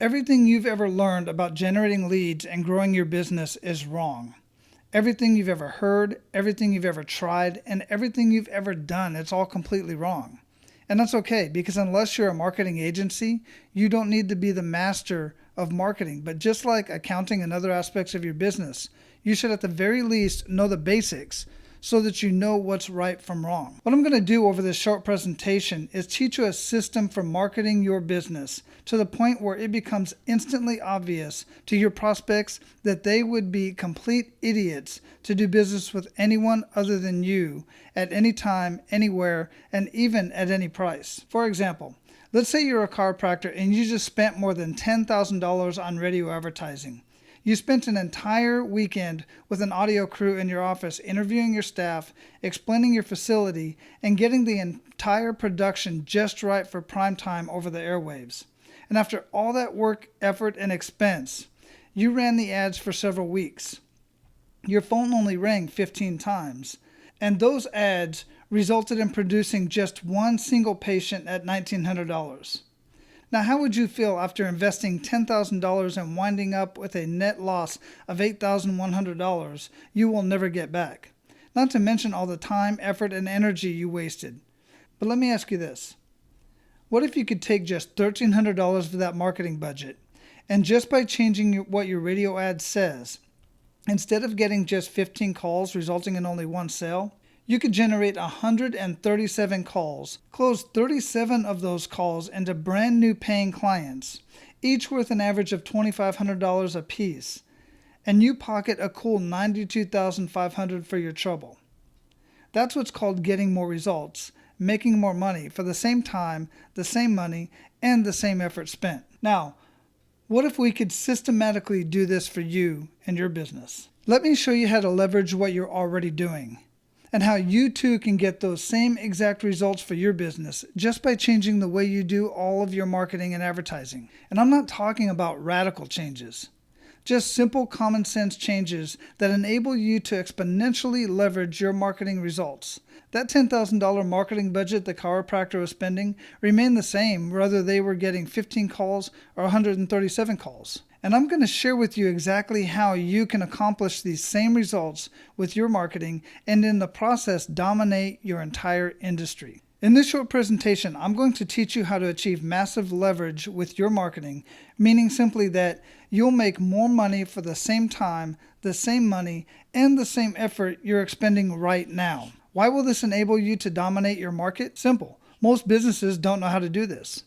Everything you've ever learned about generating leads and growing your business is wrong. Everything you've ever heard, everything you've ever tried, and everything you've ever done, it's all completely wrong. And that's okay, because unless you're a marketing agency, you don't need to be the master of marketing. But just like accounting and other aspects of your business, you should at the very least know the basics so that you know what's right from wrong. What I'm going to do over this short presentation is teach you a system for marketing your business to the point where it becomes instantly obvious to your prospects that they would be complete idiots to do business with anyone other than you at any time, anywhere, and even at any price. For example, let's say you're a chiropractor and you just spent more than $10,000 on radio advertising. You spent an entire weekend with an audio crew in your office interviewing your staff, explaining your facility, and getting the entire production just right for prime time over the airwaves. And after all that work, effort, and expense, you ran the ads for several weeks. Your phone only rang 15 times, and those ads resulted in producing just one single patient at $1,900. Now, how would you feel after investing $10,000 and winding up with a net loss of $8,100 you will never get back? Not to mention all the time, effort, and energy you wasted. But let me ask you this. What if you could take just $1,300 of that marketing budget, and just by changing what your radio ad says, instead of getting just 15 calls resulting in only one sale, you could generate 137 calls, close 37 of those calls into brand new paying clients, each worth an average of $2,500 a piece, and you pocket a cool $92,500 for your trouble. That's what's called getting more results, making more money for the same time, the same money, and the same effort spent. Now, what if we could systematically do this for you and your business? Let me show you how to leverage what you're already doing, and how you too can get those same exact results for your business just by changing the way you do all of your marketing and advertising. And I'm not talking about radical changes, just simple common sense changes that enable you to exponentially leverage your marketing results. That $10,000 marketing budget the chiropractor was spending remained the same whether they were getting 15 calls or 137 calls. And I'm going to share with you exactly how you can accomplish these same results with your marketing and in the process dominate your entire industry. In this short presentation, I'm going to teach you how to achieve massive leverage with your marketing, meaning simply that you'll make more money for the same time, the same money, and the same effort you're expending right now. Why will this enable you to dominate your market? Simple. Most businesses don't know how to do this.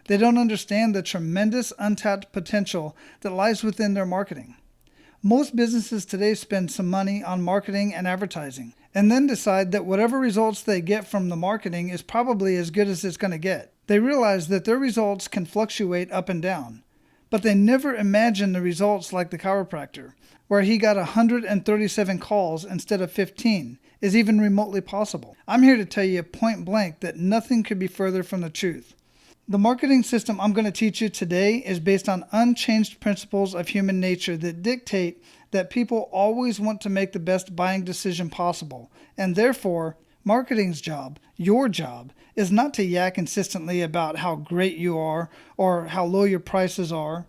They don't understand the tremendous untapped potential that lies within their marketing. Most businesses today spend some money on marketing and advertising, and then decide that whatever results they get from the marketing is probably as good as it's going to get. They realize that their results can fluctuate up and down, but they never imagine the results like the chiropractor, where he got 137 calls instead of 15, is even remotely possible. I'm here to tell you point blank that nothing could be further from the truth. The marketing system I'm going to teach you today is based on unchanged principles of human nature that dictate that people always want to make the best buying decision possible. And therefore, marketing's job, your job, is not to yak insistently about how great you are or how low your prices are.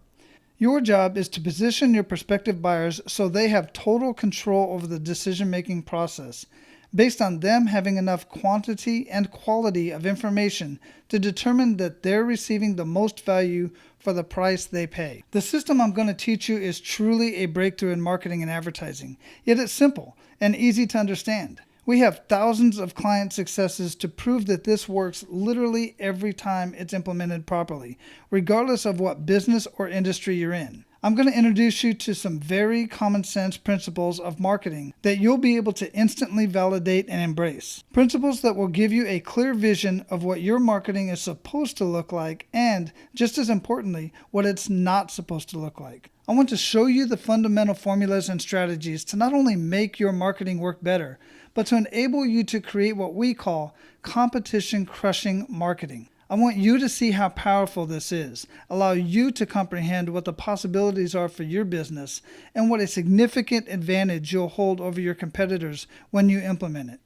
Your job is to position your prospective buyers so they have total control over the decision-making process, based on them having enough quantity and quality of information to determine that they're receiving the most value for the price they pay. The system I'm going to teach you is truly a breakthrough in marketing and advertising, yet it's simple and easy to understand. We have thousands of client successes to prove that this works literally every time it's implemented properly, regardless of what business or industry you're in. I'm going to introduce you to some very common sense principles of marketing that you'll be able to instantly validate and embrace. Principles that will give you a clear vision of what your marketing is supposed to look like and, just as importantly, what it's not supposed to look like. I want to show you the fundamental formulas and strategies to not only make your marketing work better, but to enable you to create what we call competition-crushing marketing. I want you to see how powerful this is, allow you to comprehend what the possibilities are for your business, and what a significant advantage you'll hold over your competitors when you implement it.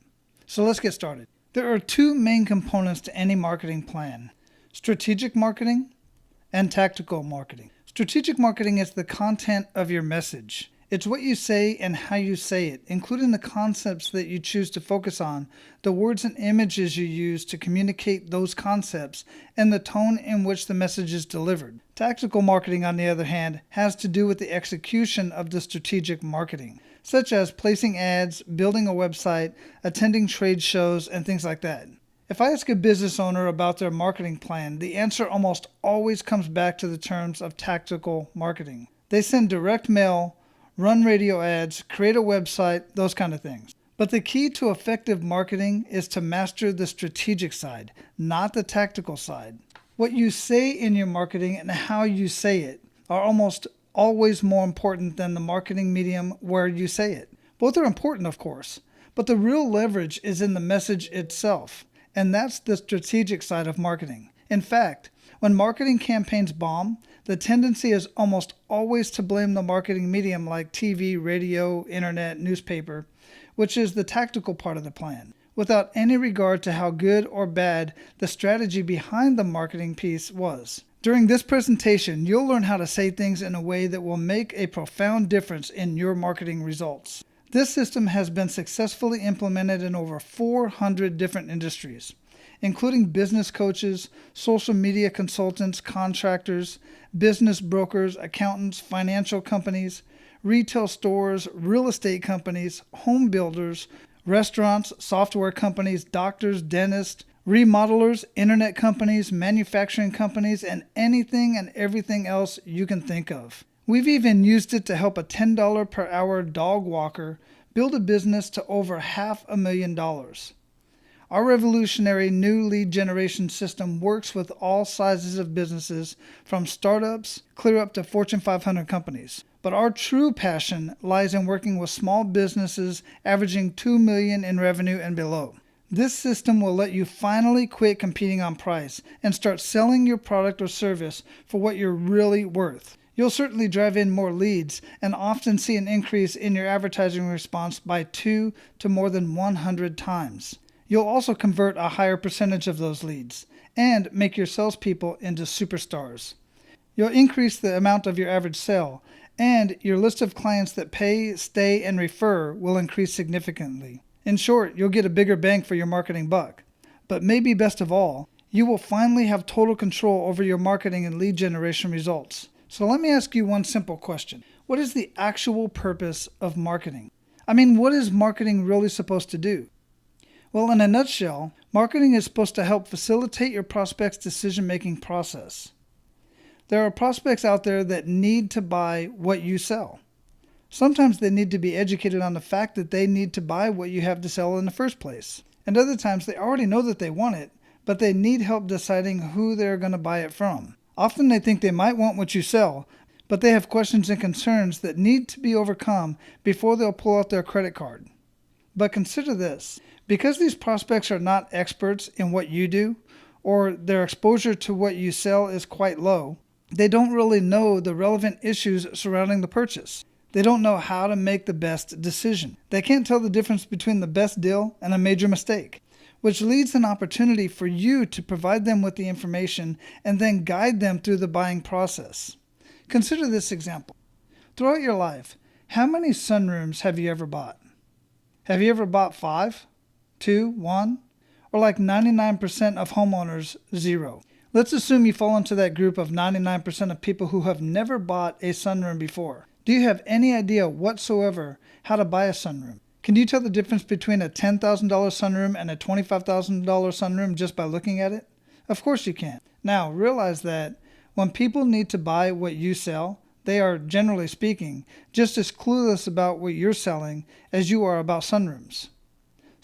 So let's get started. There are two main components to any marketing plan: strategic marketing and tactical marketing. Strategic marketing is the content of your message. It's what you say and how you say it, including the concepts that you choose to focus on, the words and images you use to communicate those concepts, and the tone in which the message is delivered. Tactical marketing, on the other hand, has to do with the execution of the strategic marketing, such as placing ads, building a website, attending trade shows, and things like that. If I ask a business owner about their marketing plan, the answer almost always comes back to the terms of tactical marketing. They send direct mail, run radio ads, create a website, those kind of things. But the key to effective marketing is to master the strategic side, not the tactical side. What you say in your marketing and how you say it are almost always more important than the marketing medium where you say it. Both are important, of course, but the real leverage is in the message itself, and that's the strategic side of marketing. In fact, when marketing campaigns bomb, the tendency is almost always to blame the marketing medium like TV, radio, internet, newspaper, which is the tactical part of the plan, without any regard to how good or bad the strategy behind the marketing piece was. During this presentation, you'll learn how to say things in a way that will make a profound difference in your marketing results. This system has been successfully implemented in over 400 different industries, including business coaches, social media consultants, contractors, business brokers, accountants, financial companies, retail stores, real estate companies, home builders, restaurants, software companies, doctors, dentists, remodelers, internet companies, manufacturing companies, and anything and everything else you can think of. We've even used it to help a $10 per hour dog walker build a business to over $500,000. Our revolutionary new lead generation system works with all sizes of businesses, from startups clear up to Fortune 500 companies. But our true passion lies in working with small businesses averaging $2 million in revenue and below. This system will let you finally quit competing on price and start selling your product or service for what you're really worth. You'll certainly drive in more leads and often see an increase in your advertising response by 2 to more than 100 times. You'll also convert a higher percentage of those leads and make your salespeople into superstars. You'll increase the amount of your average sale, and your list of clients that pay, stay, and refer will increase significantly. In short, you'll get a bigger bang for your marketing buck. But maybe best of all, you will finally have total control over your marketing and lead generation results. So let me ask you one simple question. What is the actual purpose of marketing? I mean, what is marketing really supposed to do? Well, in a nutshell, marketing is supposed to help facilitate your prospect's decision-making process. There are prospects out there that need to buy what you sell. Sometimes they need to be educated on the fact that they need to buy what you have to sell in the first place. And other times they already know that they want it, but they need help deciding who they're going to buy it from. Often they think they might want what you sell, but they have questions and concerns that need to be overcome before they'll pull out their credit card. But consider this. Because these prospects are not experts in what you do, or their exposure to what you sell is quite low, they don't really know the relevant issues surrounding the purchase. They don't know how to make the best decision. They can't tell the difference between the best deal and a major mistake, which leads an opportunity for you to provide them with the information and then guide them through the buying process. Consider this example. Throughout your life, how many sunrooms have you ever bought? Have you ever bought 5? 2, 1, or like 99% of homeowners, 0. Let's assume you fall into that group of 99% of people who have never bought a sunroom before. Do you have any idea whatsoever how to buy a sunroom? Can you tell the difference between a $10,000 sunroom and a $25,000 sunroom just by looking at it? Of course you can. Now realize that when people need to buy what you sell, they are, generally speaking, just as clueless about what you're selling as you are about sunrooms.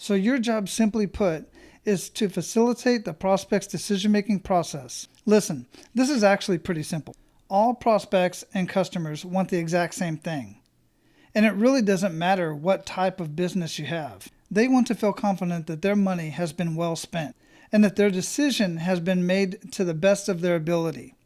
So your job, simply put, is to facilitate the prospect's decision-making process. Listen, this is actually pretty simple. All prospects and customers want the exact same thing. And it really doesn't matter what type of business you have. They want to feel confident that their money has been well spent and that their decision has been made to the best of their ability.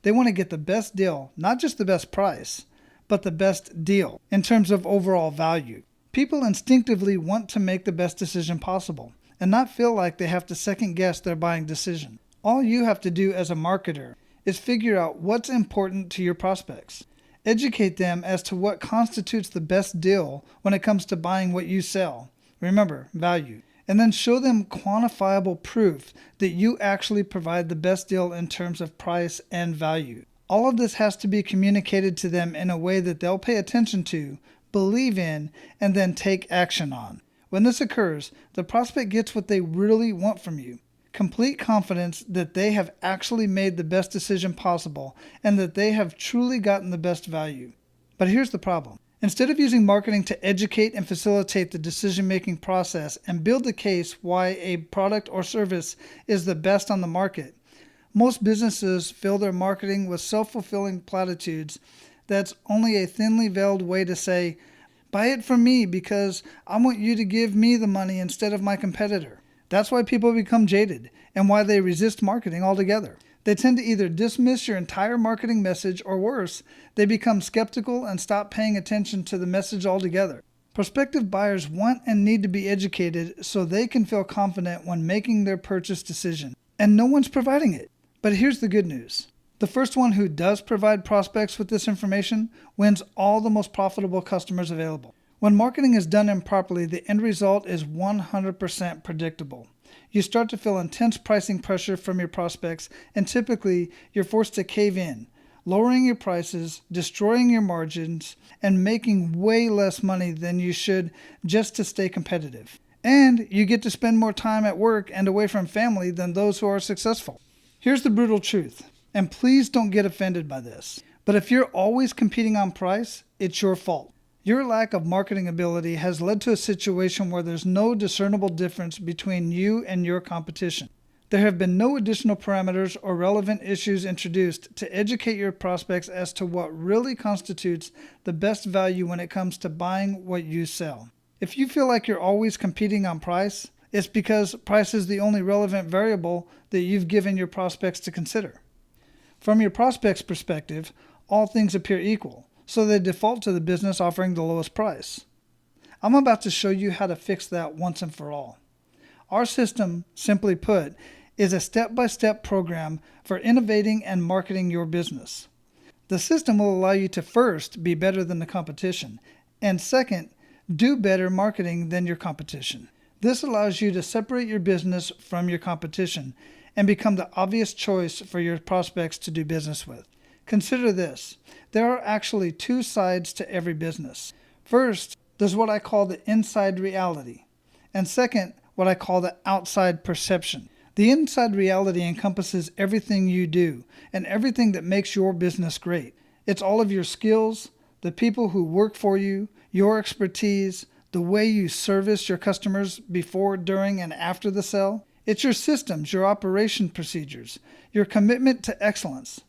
They want to get the best deal, not just the best price, but the best deal in terms of overall value. People instinctively want to make the best decision possible and not feel like they have to second guess their buying decision. All you have to do as a marketer is figure out what's important to your prospects. Educate them as to what constitutes the best deal when it comes to buying what you sell. Remember, value. And then show them quantifiable proof that you actually provide the best deal in terms of price and value. All of this has to be communicated to them in a way that they'll pay attention to, believe in, and then take action on. When this occurs, the prospect gets what they really want from you. Complete confidence that they have actually made the best decision possible and that they have truly gotten the best value. But here's the problem. Instead of using marketing to educate and facilitate the decision-making process and build the case why a product or service is the best on the market, most businesses fill their marketing with self-fulfilling platitudes that's only a thinly veiled way to say, buy it from me because I want you to give me the money instead of my competitor. That's why people become jaded and why they resist marketing altogether. They tend to either dismiss your entire marketing message or worse, they become skeptical and stop paying attention to the message altogether. Prospective buyers want and need to be educated so they can feel confident when making their purchase decision. And no one's providing it. But here's the good news. The first one who does provide prospects with this information wins all the most profitable customers available. When marketing is done improperly, the end result is 100% predictable. You start to feel intense pricing pressure from your prospects, and typically you're forced to cave in, lowering your prices, destroying your margins, and making way less money than you should just to stay competitive. And you get to spend more time at work and away from family than those who are successful. Here's the brutal truth, and please don't get offended by this, but if you're always competing on price, it's your fault. Your lack of marketing ability has led to a situation where there's no discernible difference between you and your competition. There have been no additional parameters or relevant issues introduced to educate your prospects as to what really constitutes the best value when it comes to buying what you sell. If you feel like you're always competing on price, it's because price is the only relevant variable that you've given your prospects to consider. From your prospect's perspective, all things appear equal, so they default to the business offering the lowest price. I'm about to show you how to fix that once and for all. Our system, simply put, is a step-by-step program for innovating and marketing your business. The system will allow you to first be better than the competition, and second, do better marketing than your competition. This allows you to separate your business from your competition and become the obvious choice for your prospects to do business with. Consider this. There are actually two sides to every business. First, there's what I call the inside reality. And second, what I call the outside perception. The inside reality encompasses everything you do and everything that makes your business great. It's all of your skills, the people who work for you, your expertise, the way you service your customers before, during, and after the sale. It's your systems, your operation procedures, your commitment to excellence.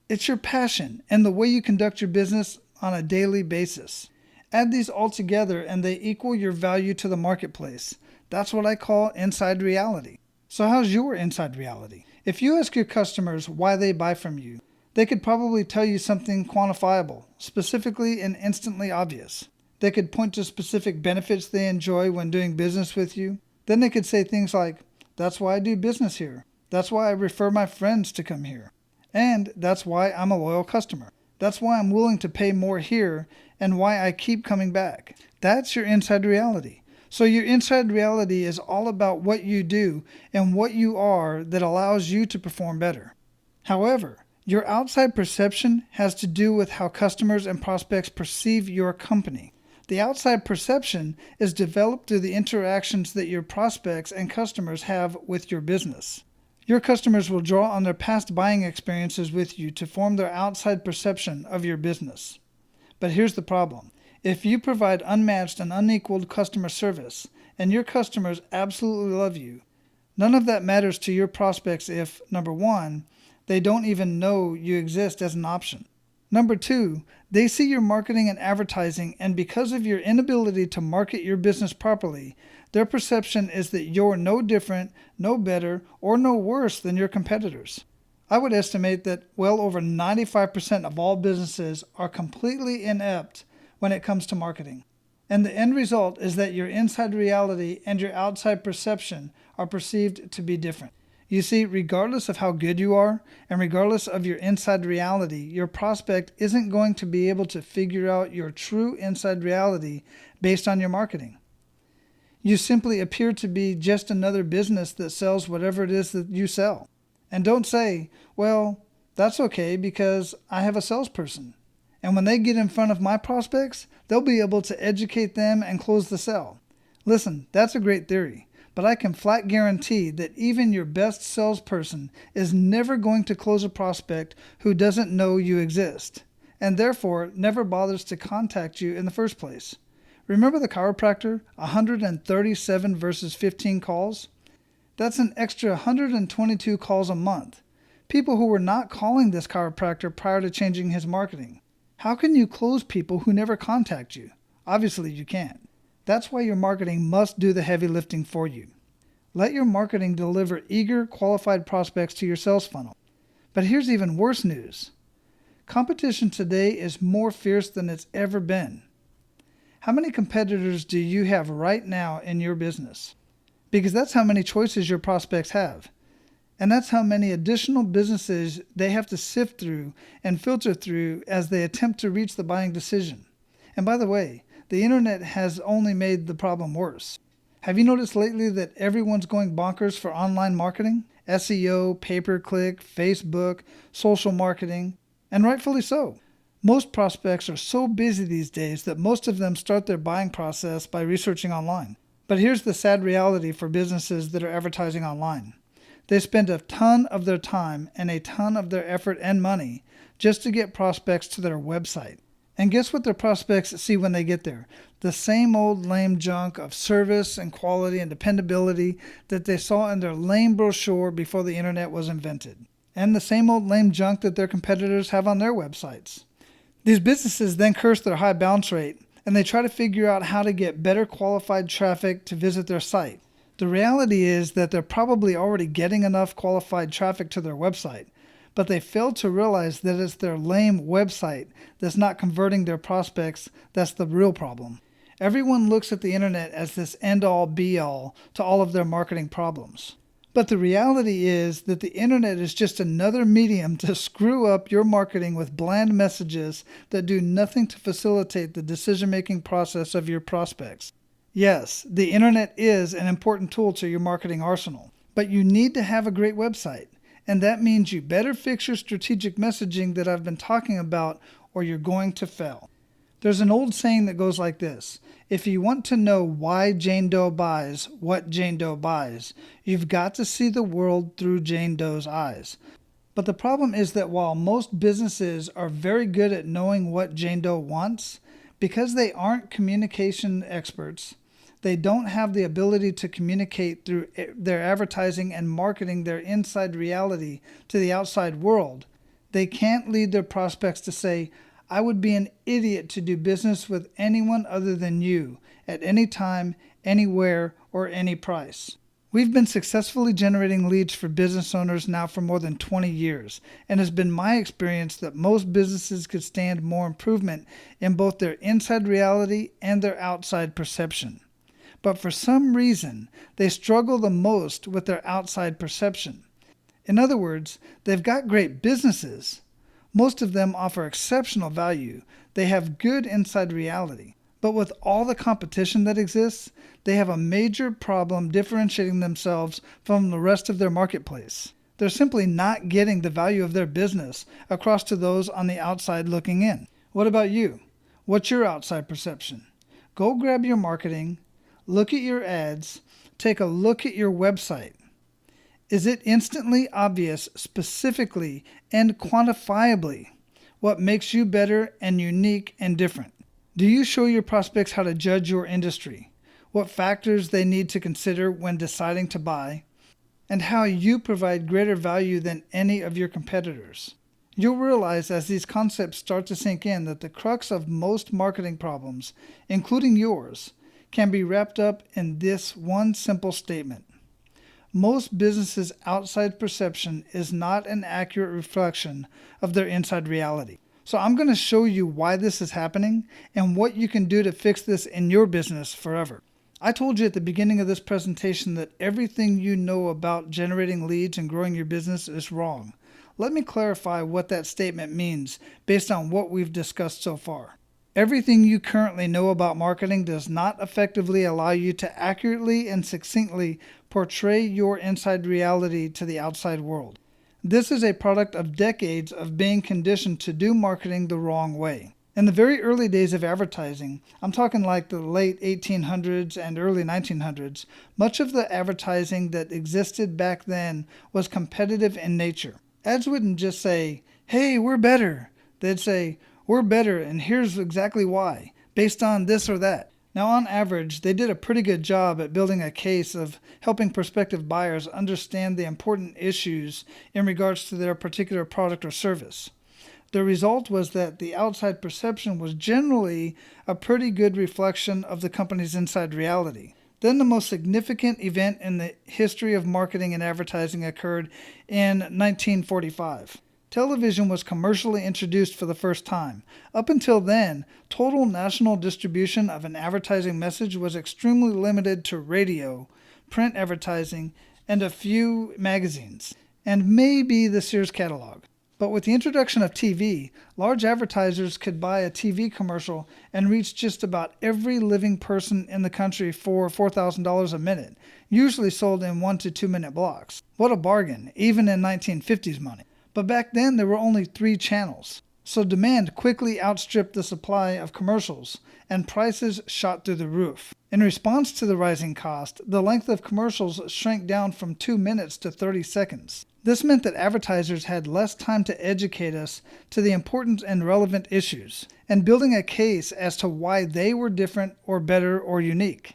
It's your passion and the way you conduct your business on a daily basis. Add these all together and they equal your value to the marketplace. That's what I call inside reality. So how's your inside reality? If you ask your customers why they buy from you, they could probably tell you something quantifiable, specifically and instantly obvious. They could point to specific benefits they enjoy when doing business with you. Then they could say things like, that's why I do business here. That's why I refer my friends to come here. And that's why I'm a loyal customer. That's why I'm willing to pay more here and why I keep coming back. That's your inside reality. So your inside reality is all about what you do and what you are that allows you to perform better. However, your outside perception has to do with how customers and prospects perceive your company. The outside perception is developed through the interactions that your prospects and customers have with your business. Your customers will draw on their past buying experiences with you to form their outside perception of your business. But here's the problem. If you provide unmatched and unequaled customer service, and your customers absolutely love you, none of that matters to your prospects if, number one, they don't even know you exist as an option. Number two, they see your marketing and advertising, and because of your inability to market your business properly, their perception is that you're no different, no better, or no worse than your competitors. I would estimate that well over 95% of all businesses are completely inept when it comes to marketing. And the end result is that your inside reality and your outside perception are perceived to be different. You see, regardless of how good you are, and regardless of your inside reality, your prospect isn't going to be able to figure out your true inside reality based on your marketing. You simply appear to be just another business that sells whatever it is that you sell. And don't say, well, that's okay because I have a salesperson. And when they get in front of my prospects, they'll be able to educate them and close the sale. Listen, that's a great theory, but I can flat guarantee that even your best salesperson is never going to close a prospect who doesn't know you exist, and therefore never bothers to contact you in the first place. Remember the chiropractor, 137 versus 15 calls? That's an extra 122 calls a month. People who were not calling this chiropractor prior to changing his marketing. How can you close people who never contact you? Obviously you can't. That's why your marketing must do the heavy lifting for you. Let your marketing deliver eager, qualified prospects to your sales funnel. But here's even worse news. Competition today is more fierce than it's ever been. How many competitors do you have right now in your business? Because that's how many choices your prospects have. And that's how many additional businesses they have to sift through and filter through as they attempt to reach the buying decision. And by the way, the internet has only made the problem worse. Have you noticed lately that everyone's going bonkers for online marketing? SEO, pay-per-click, Facebook, social marketing, and rightfully so. Most prospects are so busy these days that most of them start their buying process by researching online. But here's the sad reality for businesses that are advertising online. They spend a ton of their time and a ton of their effort and money just to get prospects to their website. And guess what their prospects see when they get there? The same old lame junk of service and quality and dependability that they saw in their lame brochure before the internet was invented. And the same old lame junk that their competitors have on their websites. These businesses then curse their high bounce rate, and they try to figure out how to get better qualified traffic to visit their site. The reality is that they're probably already getting enough qualified traffic to their website, but they fail to realize that it's their lame website that's not converting their prospects that's the real problem. Everyone looks at the internet as this end-all be-all to all of their marketing problems. But the reality is that the internet is just another medium to screw up your marketing with bland messages that do nothing to facilitate the decision-making process of your prospects. Yes, the internet is an important tool to your marketing arsenal, but you need to have a great website. And that means you better fix your strategic messaging that I've been talking about, or you're going to fail. There's an old saying that goes like this: if you want to know why Jane Doe buys what Jane Doe buys, you've got to see the world through Jane Doe's eyes. But the problem is that while most businesses are very good at knowing what Jane Doe wants, because they aren't communication experts, they don't have the ability to communicate through their advertising and marketing their inside reality to the outside world. They can't lead their prospects to say, I would be an idiot to do business with anyone other than you, at any time, anywhere, or any price. We've been successfully generating leads for business owners now for more than 20 years, and it's been my experience that most businesses could stand more improvement in both their inside reality and their outside perception. But for some reason, they struggle the most with their outside perception. In other words, they've got great businesses. Most of them offer exceptional value. They have good inside reality. But with all the competition that exists, they have a major problem differentiating themselves from the rest of their marketplace. They're simply not getting the value of their business across to those on the outside looking in. What about you? What's your outside perception? Go grab your marketing, look at your ads, take a look at your website. Is it instantly obvious, specifically and quantifiably, what makes you better and unique and different? Do you show your prospects how to judge your industry, what factors they need to consider when deciding to buy, and how you provide greater value than any of your competitors? You'll realize as these concepts start to sink in that the crux of most marketing problems, including yours, can be wrapped up in this one simple statement. Most businesses' outside perception is not an accurate reflection of their inside reality. So I'm going to show you why this is happening and what you can do to fix this in your business forever. I told you at the beginning of this presentation that everything you know about generating leads and growing your business is wrong. Let me clarify what that statement means based on what we've discussed so far. Everything you currently know about marketing does not effectively allow you to accurately and succinctly portray your inside reality to the outside world. This is a product of decades of being conditioned to do marketing the wrong way. In the very early days of advertising, I'm talking like the late 1800s and early 1900s, much of the advertising that existed back then was competitive in nature. Ads wouldn't just say, "Hey, we're better." They'd say, "We're better and here's exactly why, based on this or that." Now, on average, they did a pretty good job at building a case of helping prospective buyers understand the important issues in regards to their particular product or service. The result was that the outside perception was generally a pretty good reflection of the company's inside reality. Then the most significant event in the history of marketing and advertising occurred in 1945. Television was commercially introduced for the first time. Up until then, total national distribution of an advertising message was extremely limited to radio, print advertising, and a few magazines, and maybe the Sears catalog. But with the introduction of TV, large advertisers could buy a TV commercial and reach just about every living person in the country for $4,000 a minute, usually sold in 1 to 2 minute blocks. What a bargain, even in 1950s money. But back then there were only 3 channels. So demand quickly outstripped the supply of commercials, and prices shot through the roof. In response to the rising cost, the length of commercials shrank down from 2 minutes to 30 seconds. This meant that advertisers had less time to educate us to the important and relevant issues, and building a case as to why they were different or better or unique.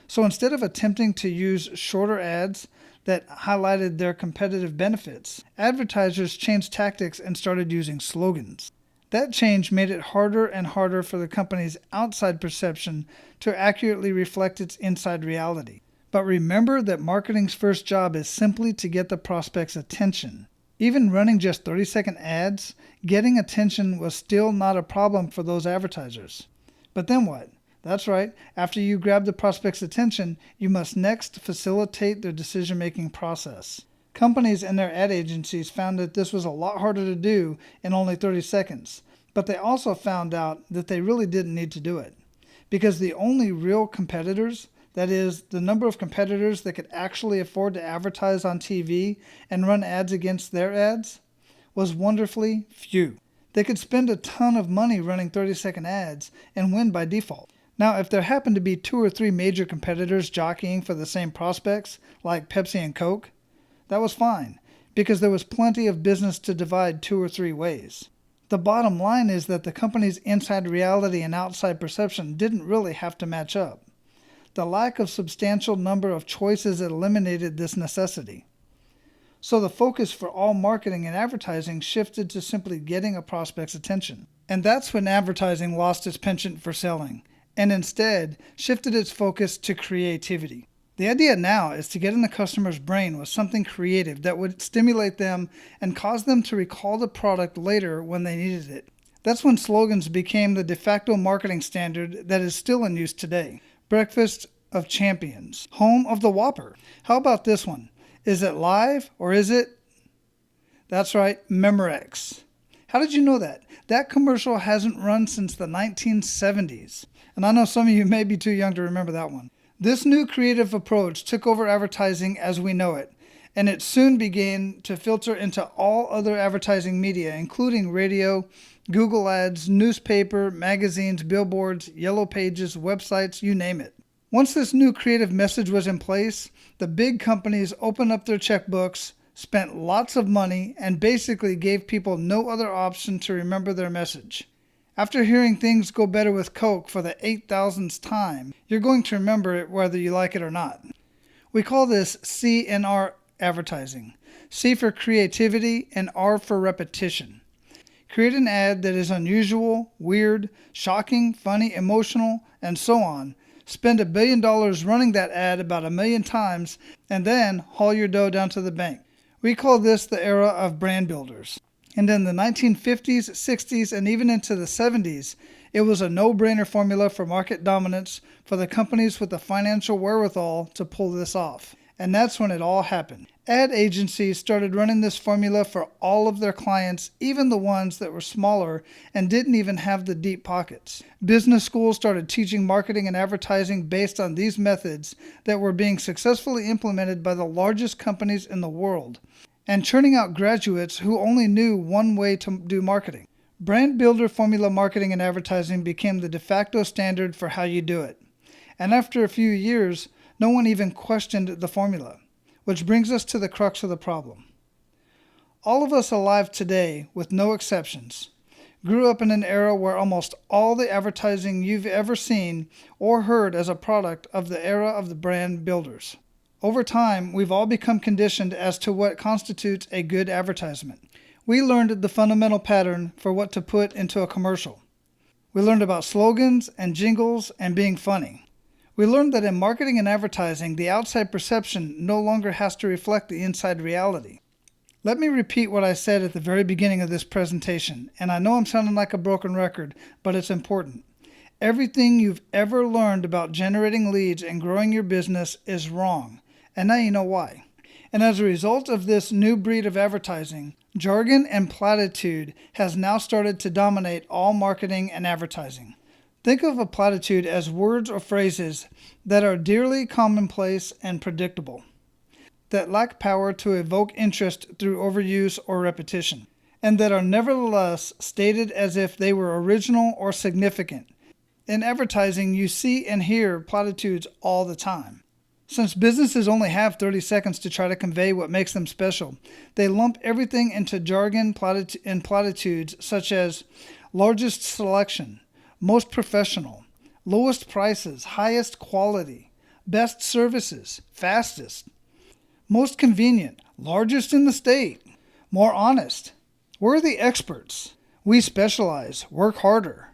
So instead of attempting to use shorter ads that highlighted their competitive benefits, advertisers changed tactics and started using slogans. That change made it harder and harder for the company's outside perception to accurately reflect its inside reality. But remember that marketing's first job is simply to get the prospect's attention. Even running just 30-second ads, getting attention was still not a problem for those advertisers. But then what? That's right, after you grab the prospect's attention, you must next facilitate their decision-making process. Companies and their ad agencies found that this was a lot harder to do in only 30 seconds, but they also found out that they really didn't need to do it. Because the only real competitors, that is, the number of competitors that could actually afford to advertise on TV and run ads against their ads, was wonderfully few. They could spend a ton of money running 30-second ads and win by default. Now, if there happened to be 2 or 3 major competitors jockeying for the same prospects, like Pepsi and Coke, that was fine, because there was plenty of business to divide 2 or 3 ways. The bottom line is that the company's inside reality and outside perception didn't really have to match up. The lack of substantial number of choices eliminated this necessity. So the focus for all marketing and advertising shifted to simply getting a prospect's attention. And that's when advertising lost its penchant for selling, and instead shifted its focus to creativity. The idea now is to get in the customer's brain with something creative that would stimulate them and cause them to recall the product later when they needed it. That's when slogans became the de facto marketing standard that is still in use today. Breakfast of Champions, home of the Whopper. How about this one? Is it live or is it? That's right, Memorex. How did you know that? That commercial hasn't run since the 1970s. And I know some of you may be too young to remember that one. This new creative approach took over advertising as we know it, and it soon began to filter into all other advertising media, including radio, Google Ads, newspaper, magazines, billboards, yellow pages, websites, you name it. Once this new creative message was in place, the big companies opened up their checkbooks, spent lots of money, and basically gave people no other option to remember their message. After hearing things go better with Coke for the 8,000th time, you're going to remember it whether you like it or not. We call this C&R advertising. C for creativity and R for repetition. Create an ad that is unusual, weird, shocking, funny, emotional, and so on. Spend $1 billion running that ad about 1 million times, and then haul your dough down to the bank. We call this the era of brand builders. And in the 1950s, 60s, and even into the 70s, It was a no-brainer formula for market dominance for the companies with the financial wherewithal to pull this off. And that's when it all happened. Ad agencies started running this formula for all of their clients, even the ones that were smaller and didn't even have the deep pockets. Business schools started teaching marketing and advertising based on these methods that were being successfully implemented by the largest companies in the world, and churning out graduates who only knew one way to do marketing. Brand builder formula marketing and advertising became the de facto standard for how you do it. And after a few years, no one even questioned the formula, which brings us to the crux of the problem. All of us alive today, with no exceptions, grew up in an era where almost all the advertising you've ever seen or heard as a product of the era of the brand builders. Over time, we've all become conditioned as to what constitutes a good advertisement. We learned the fundamental pattern for what to put into a commercial. We learned about slogans and jingles and being funny. We learned that in marketing and advertising, the outside perception no longer has to reflect the inside reality. Let me repeat what I said at the very beginning of this presentation, and I know I'm sounding like a broken record, but it's important. Everything you've ever learned about generating leads and growing your business is wrong, and now you know why. And as a result of this new breed of advertising, jargon and platitude has now started to dominate all marketing and advertising. Think of a platitude as words or phrases that are dearly commonplace and predictable, that lack power to evoke interest through overuse or repetition, and that are nevertheless stated as if they were original or significant. In advertising, you see and hear platitudes all the time. Since businesses only have 30 seconds to try to convey what makes them special, they lump everything into jargon and platitudes such as largest selection, most professional, lowest prices, highest quality, best services, fastest, most convenient, largest in the state, more honest, we're the experts, we specialize, work harder,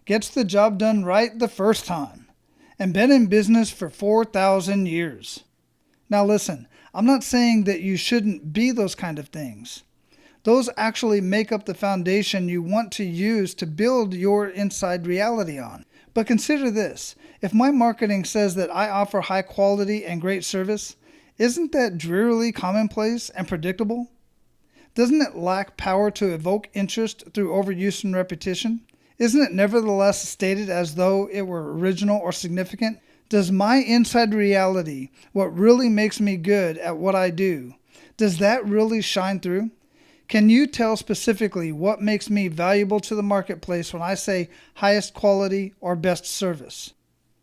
gets the job done right the first time, and been in business for 4,000 years. Now listen, I'm not saying that you shouldn't be those kind of things. Those actually make up the foundation you want to use to build your inside reality on. But consider this, if my marketing says that I offer high quality and great service, isn't that drearily commonplace and predictable? Doesn't it lack power to evoke interest through overuse and repetition? Isn't it nevertheless stated as though it were original or significant? Does my inside reality, what really makes me good at what I do, does that really shine through? Can you tell specifically what makes me valuable to the marketplace when I say highest quality or best service?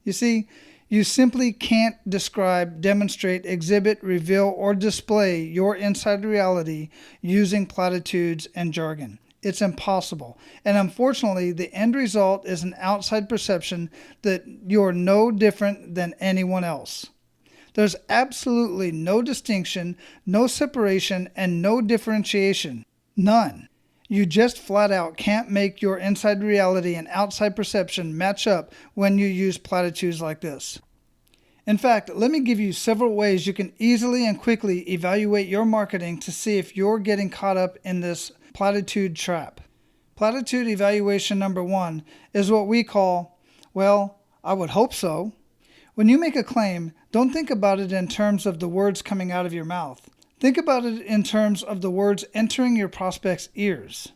You see, you simply can't describe, demonstrate, exhibit, reveal, or display your inside reality using platitudes and jargon. It's impossible. And unfortunately, the end result is an outside perception that you're no different than anyone else. There's absolutely no distinction, no separation, and no differentiation. None. You just flat out can't make your inside reality and outside perception match up when you use platitudes like this. In fact, let me give you several ways you can easily and quickly evaluate your marketing to see if you're getting caught up in this platitude trap. Platitude evaluation number 1 is what we call, well, I would hope so. When you make a claim, don't think about it in terms of the words coming out of your mouth. Think about it in terms of the words entering your prospect's ears.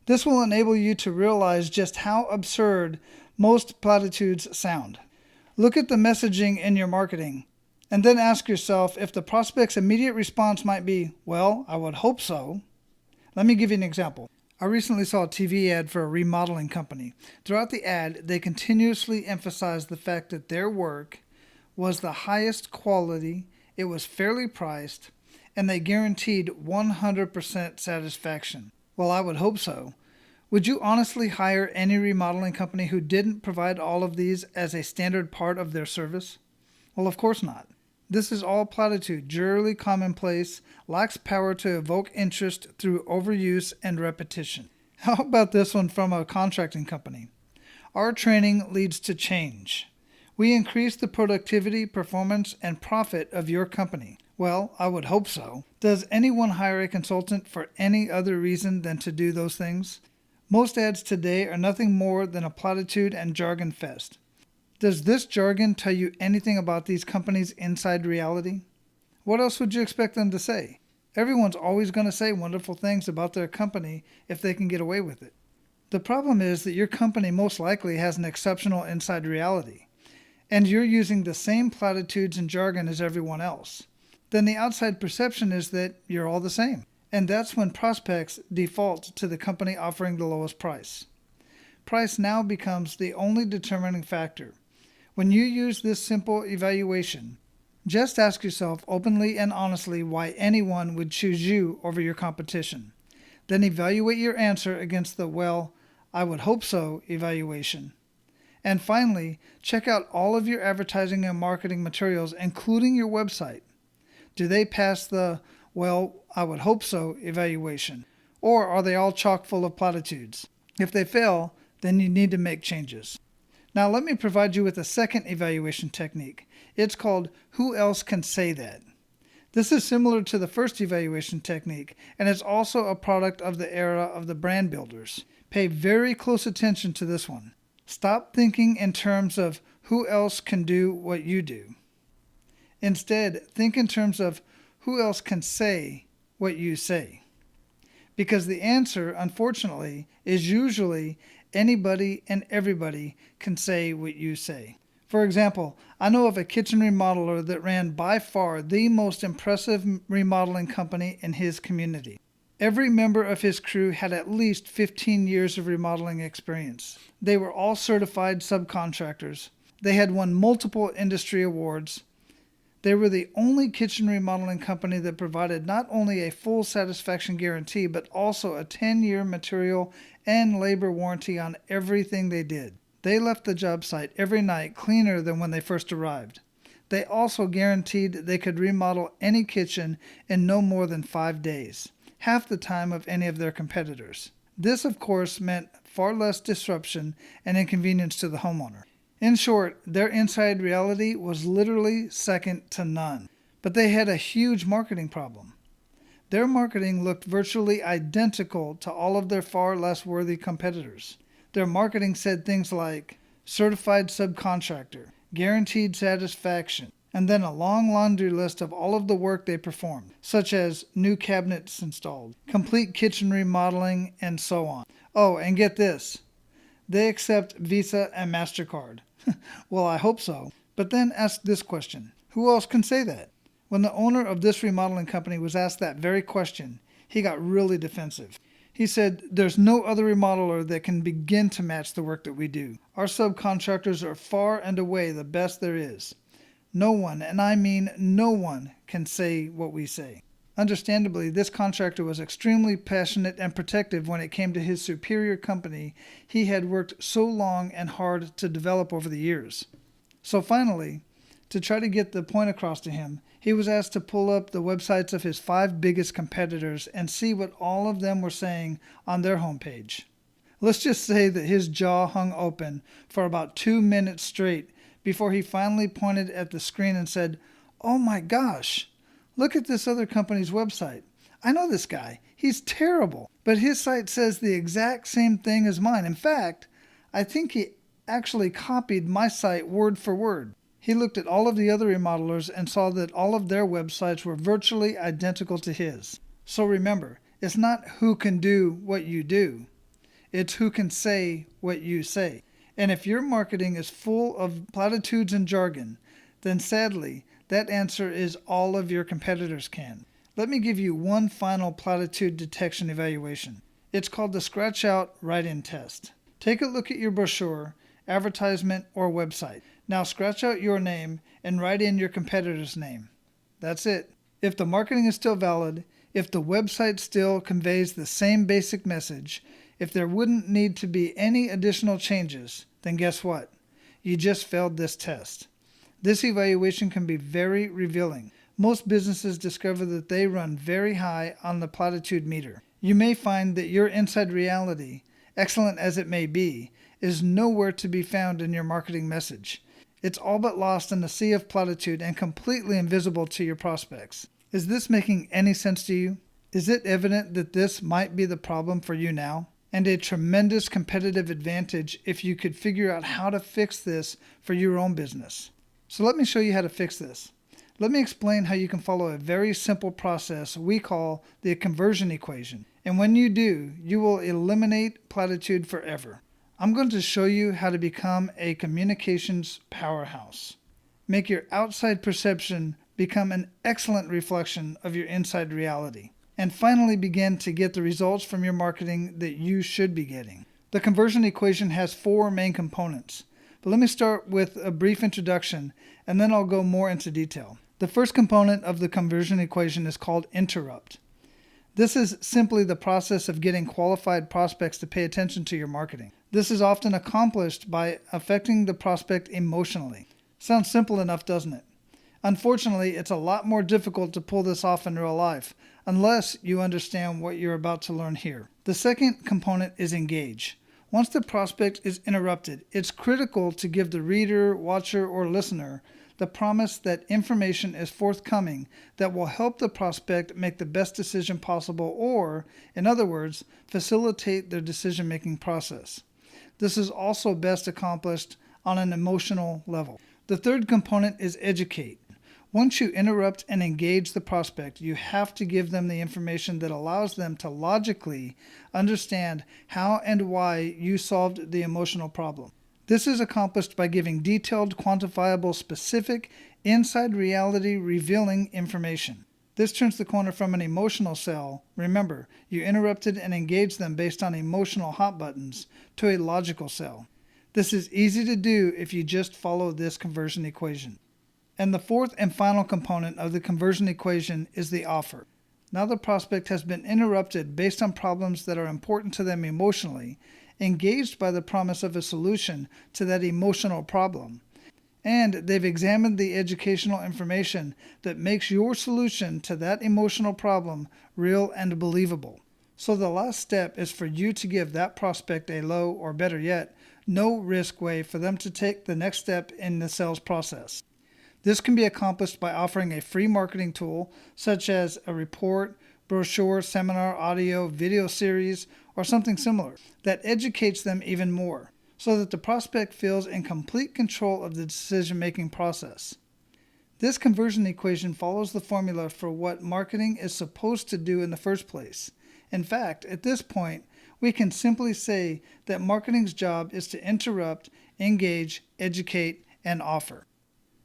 This will enable you to realize just how absurd most platitudes sound. Look at the messaging in your marketing, and then ask yourself if the prospect's immediate response might be, well, I would hope so. Let me give you an example. I recently saw a TV ad for a remodeling company. Throughout the ad, they continuously emphasized the fact that their work was the highest quality, it was fairly priced, and they guaranteed 100% satisfaction. Well, I would hope so. Would you honestly hire any remodeling company who didn't provide all of these as a standard part of their service? Well, of course not. This is all platitude, drearily commonplace, lacks power to evoke interest through overuse and repetition. How about this one from a contracting company? Our training leads to change. We increase the productivity, performance, and profit of your company. Well, I would hope so. Does anyone hire a consultant for any other reason than to do those things? Most ads today are nothing more than a platitude and jargon fest. Does this jargon tell you anything about these companies' inside reality? What else would you expect them to say? Everyone's always going to say wonderful things about their company if they can get away with it. The problem is that your company most likely has an exceptional inside reality, and you're using the same platitudes and jargon as everyone else. Then the outside perception is that you're all the same. And that's when prospects default to the company offering the lowest price. Price now becomes the only determining factor. When you use this simple evaluation, just ask yourself openly and honestly why anyone would choose you over your competition. Then evaluate your answer against the, well, I would hope so evaluation. And finally, check out all of your advertising and marketing materials, including your website. Do they pass the, well, I would hope so evaluation? Or are they all chock full of platitudes? If they fail, then you need to make changes. Now let me provide you with a second evaluation technique. It's called Who Else Can Say That? This is similar to the first evaluation technique, and it's also a product of the era of the brand builders. Pay very close attention to this one. Stop thinking in terms of who else can do what you do. Instead, think in terms of who else can say what you say. Because the answer, unfortunately, is usually anybody and everybody can say what you say. For example, I know of a kitchen remodeler that ran by far the most impressive remodeling company in his community. Every member of his crew had at least 15 years of remodeling experience. They were all certified subcontractors. They had won multiple industry awards. They were the only kitchen remodeling company that provided not only a full satisfaction guarantee, but also a 10-year material and labor warranty on everything they did. They left the job site every night cleaner than when they first arrived. They also guaranteed they could remodel any kitchen in no more than 5 days, half the time of any of their competitors. This, of course, meant far less disruption and inconvenience to the homeowner. In short, their inside reality was literally second to none. But they had a huge marketing problem. Their marketing looked virtually identical to all of their far less worthy competitors. Their marketing said things like certified subcontractor, guaranteed satisfaction, and then a long laundry list of all of the work they performed, such as new cabinets installed, complete kitchen remodeling, and so on. Oh, and get this. They accept Visa and MasterCard. Well, I hope so. But then ask this question. Who else can say that? When the owner of this remodeling company was asked that very question, he got really defensive. He said, there's no other remodeler that can begin to match the work that we do. Our subcontractors are far and away the best there is. No one, and I mean no one, can say what we say. Understandably, this contractor was extremely passionate and protective when it came to his superior company he had worked so long and hard to develop over the years. So finally, to try to get the point across to him, he was asked to pull up the websites of his 5 biggest competitors and see what all of them were saying on their homepage. Let's just say that his jaw hung open for about 2 minutes straight before he finally pointed at the screen and said, "Oh my gosh! Look at this other company's website. I know this guy. He's terrible. But his site says the exact same thing as mine. In fact, I think he actually copied my site word for word." He looked at all of the other remodelers and saw that all of their websites were virtually identical to his. So remember, it's not who can do what you do. It's who can say what you say. And if your marketing is full of platitudes and jargon, then sadly, that answer is all of your competitors can. Let me give you one final platitude detection evaluation. It's called the Scratch Out Write-In Test. Take a look at your brochure, advertisement, or website. Now scratch out your name and write in your competitor's name. That's it. If the marketing is still valid, if the website still conveys the same basic message, if there wouldn't need to be any additional changes, then guess what? You just failed this test. This evaluation can be very revealing. Most businesses discover that they run very high on the platitude meter. You may find that your inside reality, excellent as it may be, is nowhere to be found in your marketing message. It's all but lost in a sea of platitude and completely invisible to your prospects. Is this making any sense to you? Is it evident that this might be the problem for you now? and a tremendous competitive advantage if you could figure out how to fix this for your own business. So let me show you how to fix this. Let me explain how you can follow a very simple process we call the conversion equation. And when you do, you will eliminate platitude forever. I'm going to show you how to become a communications powerhouse. Make your outside perception become an excellent reflection of your inside reality. And finally begin to get the results from your marketing that you should be getting. The conversion equation has 4 main components. But let me start with a brief introduction, and then I'll go more into detail. The first component of the conversion equation is called interrupt. This is simply the process of getting qualified prospects to pay attention to your marketing. This is often accomplished by affecting the prospect emotionally. Sounds simple enough, doesn't it? Unfortunately, it's a lot more difficult to pull this off in real life, unless you understand what you're about to learn here. The second component is engage. Once the prospect is interrupted, it's critical to give the reader, watcher, or listener the promise that information is forthcoming that will help the prospect make the best decision possible, or, in other words, facilitate their decision-making process. This is also best accomplished on an emotional level. The third component is educate. Once you interrupt and engage the prospect, you have to give them the information that allows them to logically understand how and why you solved the emotional problem. This is accomplished by giving detailed, quantifiable, specific, inside reality revealing information. This turns the corner from an emotional sell. Remember, you interrupted and engaged them based on emotional hot buttons to a logical sell. This is easy to do if you just follow this conversion equation. And the fourth and final component of the conversion equation is the offer. Now the prospect has been interrupted based on problems that are important to them emotionally, engaged by the promise of a solution to that emotional problem, and they've examined the educational information that makes your solution to that emotional problem real and believable. So the last step is for you to give that prospect a low, or better yet, no risk way for them to take the next step in the sales process. This can be accomplished by offering a free marketing tool such as a report, brochure, seminar, audio, video series, or something similar that educates them even more so that the prospect feels in complete control of the decision-making process. This conversion equation follows the formula for what marketing is supposed to do in the first place. In fact, at this point, we can simply say that marketing's job is to interrupt, engage, educate, and offer.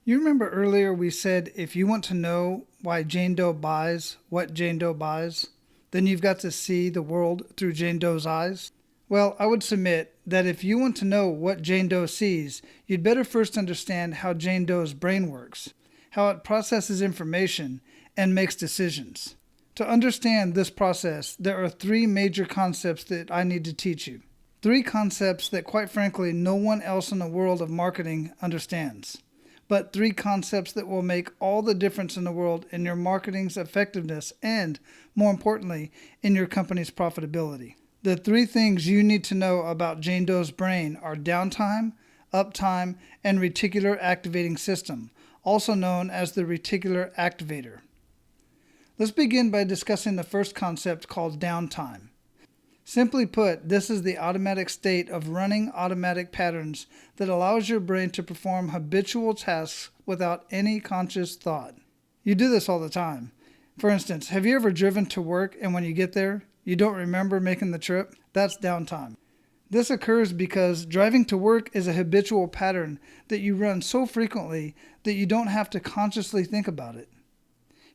You remember earlier we said if you want to know why Jane Doe buys what Jane Doe buys, then you've got to see the world through Jane Doe's eyes? Well, I would submit that if you want to know what Jane Doe sees, you'd better first understand how Jane Doe's brain works, how it processes information and makes decisions. To understand this process, there are 3 major concepts that I need to teach you. 3 concepts that, quite frankly, no one else in the world of marketing understands. But 3 concepts that will make all the difference in the world in your marketing's effectiveness and, more importantly, in your company's profitability. The 3 things you need to know about Jane Doe's brain are downtime, uptime, and reticular activating system, also known as the reticular activator. Let's begin by discussing the first concept called downtime. Simply put, this is the automatic state of running automatic patterns that allows your brain to perform habitual tasks without any conscious thought. You do this all the time. For instance, have you ever driven to work and when you get there, you don't remember making the trip? That's downtime. This occurs because driving to work is a habitual pattern that you run so frequently that you don't have to consciously think about it.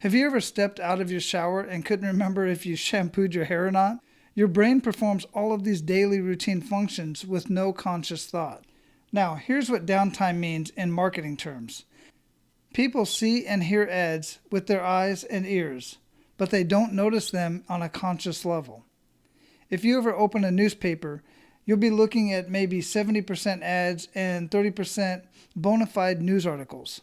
Have you ever stepped out of your shower and couldn't remember if you shampooed your hair or not? Your brain performs all of these daily routine functions with no conscious thought. Now, here's what downtime means in marketing terms. People see and hear ads with their eyes and ears, but they don't notice them on a conscious level. If you ever open a newspaper, you'll be looking at maybe 70% ads and 30% bona fide news articles.